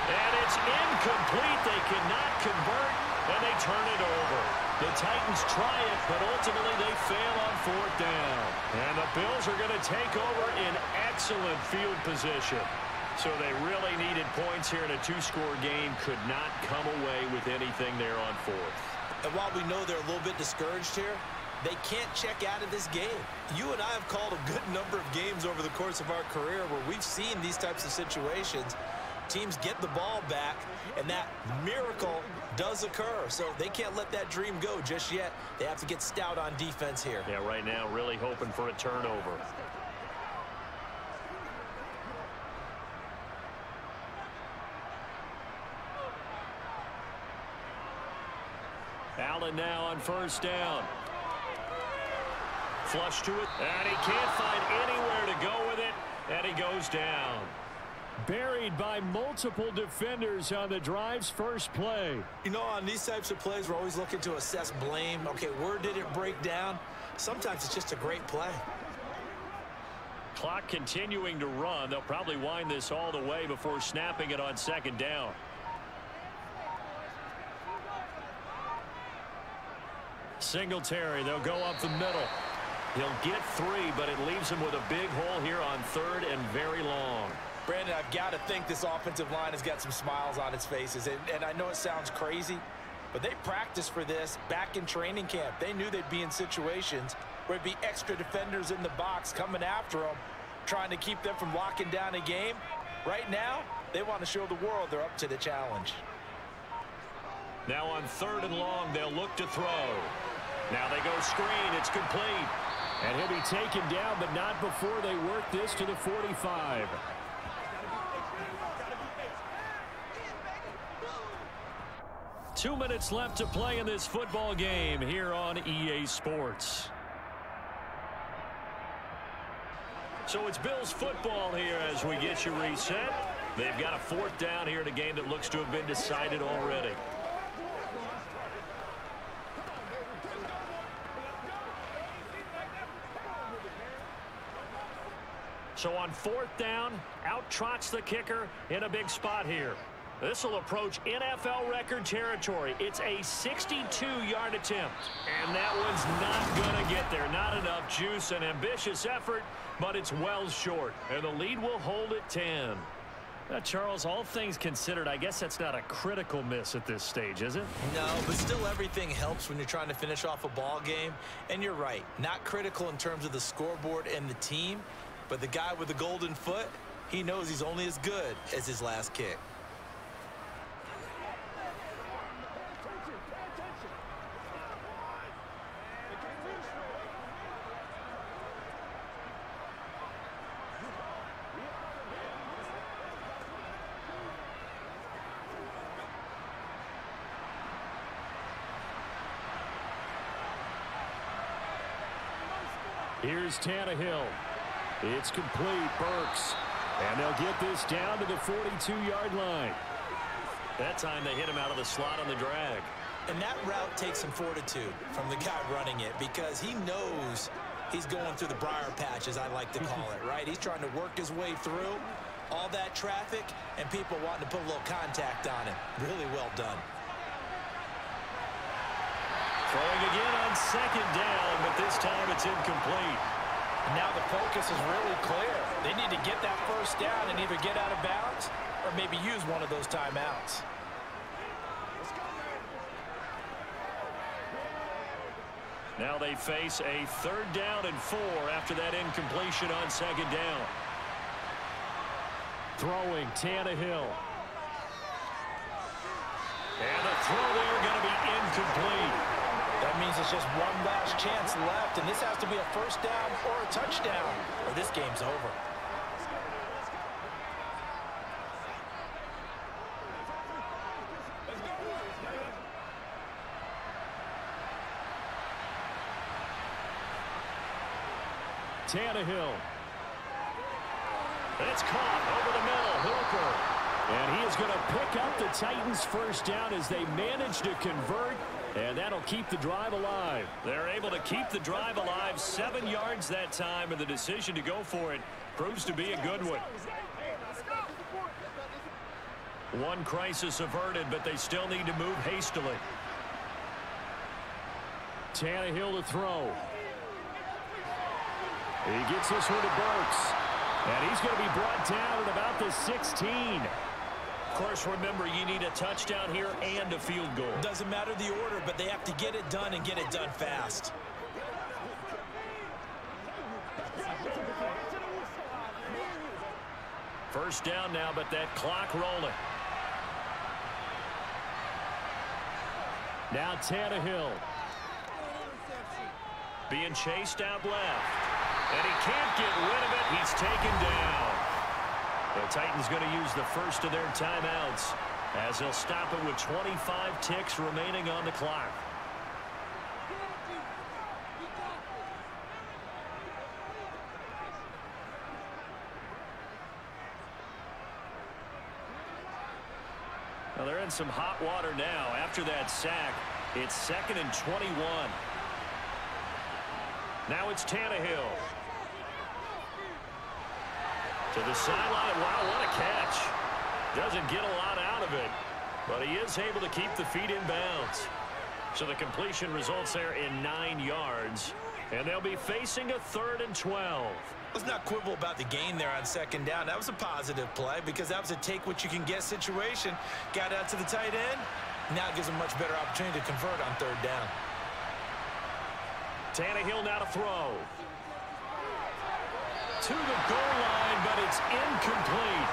Speaker 2: And it's incomplete. They cannot convert, and they turn it over. The Titans try it, but ultimately they fail on 4th down. And the Bills are going to take over in excellent field position. So they really needed points here in a 2-score game. Could not come away with anything there on 4th.
Speaker 3: And while we know they're a little bit discouraged here, they can't check out of this game. You and I have called a good number of games over the course of our career where we've seen these types of situations. Teams get the ball back, and that miracle does occur. So they can't let that dream go just yet. They have to get stout on defense here.
Speaker 2: Yeah, right now really hoping for a turnover.
Speaker 4: Allen now on 1st down. Flush to it, and he can't find anywhere to go with it, and he goes down. Buried by multiple defenders on the drive's first play.
Speaker 3: You know, on these types of plays, we're always looking to assess blame. Okay, where did it break down? Sometimes it's just a great play.
Speaker 4: Clock continuing to run. They'll probably wind this all the way before snapping it on 2nd down. Singletary, they'll go up the middle. He'll get 3, but it leaves him with a big hole here on 3rd and very long.
Speaker 3: Brandon, I've got to think this offensive line has got some smiles on its faces. And I know it sounds crazy, but they practiced for this back in training camp. They knew they'd be in situations where it'd be extra defenders in the box coming after them, trying to keep them from locking down a game. Right now, they want to show the world they're up to the challenge.
Speaker 2: Now on 3rd and long, they'll look to throw. Now they go screen. It's complete.
Speaker 4: And he'll be taken down, but not before they work this to the 45. Two minutes left to play in this football game here on EA Sports.
Speaker 2: So it's Bills football here as we get you reset. They've got a 4th down here in a game that looks to have been decided already. So on 4th down, out trots the kicker in a big spot here. This will approach NFL record territory. It's a 62-yard attempt. And that one's not going to get there. Not enough juice, an ambitious effort, but it's well short. And the lead will hold at 10.
Speaker 4: Charles, all things considered, I guess that's not a critical miss at this stage, is it?
Speaker 3: No, but still everything helps when you're trying to finish off a ball game. And you're right, not critical in terms of the scoreboard and the team, but the guy with the golden foot, he knows he's only as good as his last kick.
Speaker 4: Here's Tannehill. It's complete. Burks. And they'll get this down to the 42-yard line.
Speaker 7: That time they hit him out of the slot on the drag.
Speaker 3: And that route takes some fortitude from the guy running it because he knows he's going through the briar patch, as I like to call it, right? He's trying to work his way through all that traffic and people wanting to put a little contact on him. Really well done.
Speaker 7: Throwing again on second down, but this time it's incomplete.
Speaker 3: And now the focus is really clear. They need to get that first down and either get out of bounds or maybe use one of those timeouts.
Speaker 2: Now they face a 3rd down and 4 after that incompletion on second down.
Speaker 4: Throwing, Tannehill.
Speaker 2: And the throw there going to be incomplete.
Speaker 3: That means it's just one last chance left, and this has to be a first down or a touchdown, or this game's over.
Speaker 4: Tannehill.
Speaker 2: It's caught over the middle. Hooker.
Speaker 4: And he is going to pick up the Titans' first down as they manage to convert, and that'll keep the drive alive.
Speaker 2: They're able to keep the drive alive. 7 yards that time, and the decision to go for it proves to be a good one. One crisis averted, but they still need to move hastily.
Speaker 4: Tannehill to throw. He gets this one to Burks. And he's going to be brought down at about the 16.
Speaker 2: Of course, remember, you need a touchdown here and a field goal.
Speaker 3: Doesn't matter the order, but they have to get it done and get it done fast.
Speaker 2: First down now, but that clock rolling.
Speaker 4: Now Tannehill.
Speaker 2: Being chased out left. And he can't get rid of it. He's taken down. The Titans going to use the first of their timeouts as they'll stop it with 25 ticks remaining on the clock. Well, they're in some hot water now. After that sack, it's 2nd and 21. Now it's Tannehill. To the sideline. Wow, what a catch. Doesn't get a lot out of it, but he is able to keep the feet in bounds. So the completion results there in 9 yards, and they'll be facing a 3rd and 12.
Speaker 3: Let's not quibble about the gain there on second down. That was a positive play because that was a take-what-you-can-get situation. Got out to the tight end. Now it gives them much better opportunity to convert on 3rd down.
Speaker 2: Tannehill now to throw. To the goal line, but it's incomplete.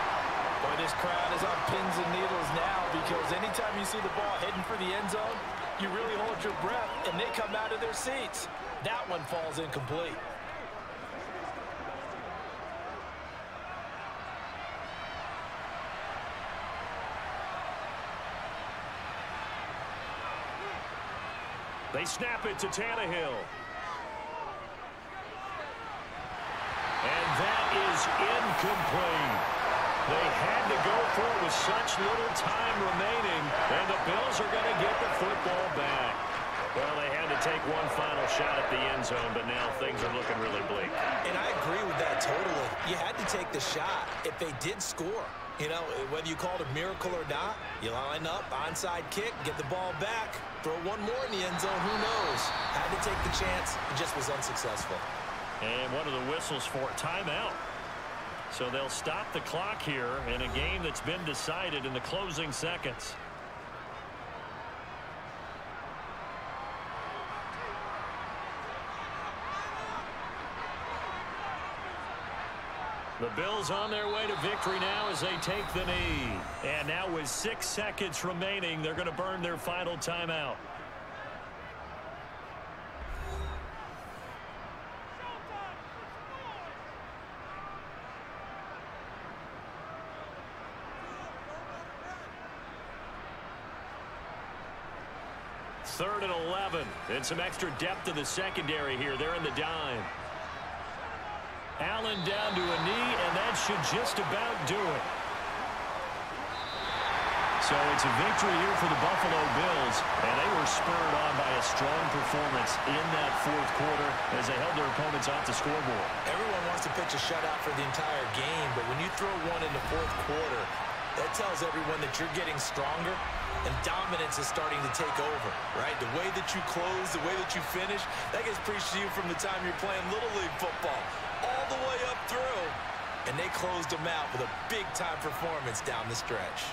Speaker 3: Boy, this crowd is on pins and needles now because anytime you see the ball heading for the end zone, you really hold your breath, and they come out of their seats. That one falls incomplete.
Speaker 2: They snap it to Tannehill. And that is incomplete. They had to go for it with such little time remaining, and the Bills are going to get the football back. Well, they had to take one final shot at the end zone, but now things are looking really bleak.
Speaker 3: And I agree with that totally. You had to take the shot if they did score. You know, whether you call it a miracle or not, you line up, onside kick, get the ball back, throw one more in the end zone, who knows? Had to take the chance, it just was unsuccessful.
Speaker 2: And one of the whistles for timeout. So they'll stop the clock here in a game that's been decided in the closing seconds. The Bills on their way to victory now as they take the knee. And now with 6 seconds remaining, they're going to burn their final timeout. Third and 11. And some extra depth in the secondary here. They're in the dime. Allen down to a knee, and that should just about do it. So it's a victory here for the Buffalo Bills, and they were spurred on by a strong performance in that fourth quarter as they held their opponents off the scoreboard.
Speaker 3: Everyone wants to pitch a shutout for the entire game, but when you throw one in the fourth quarter, that tells everyone that you're getting stronger and dominance is starting to take over, right? The way that you close, the way that you finish, that gets preached to you from the time you're playing Little League football all the way up through, and they closed them out with a big-time performance down the stretch.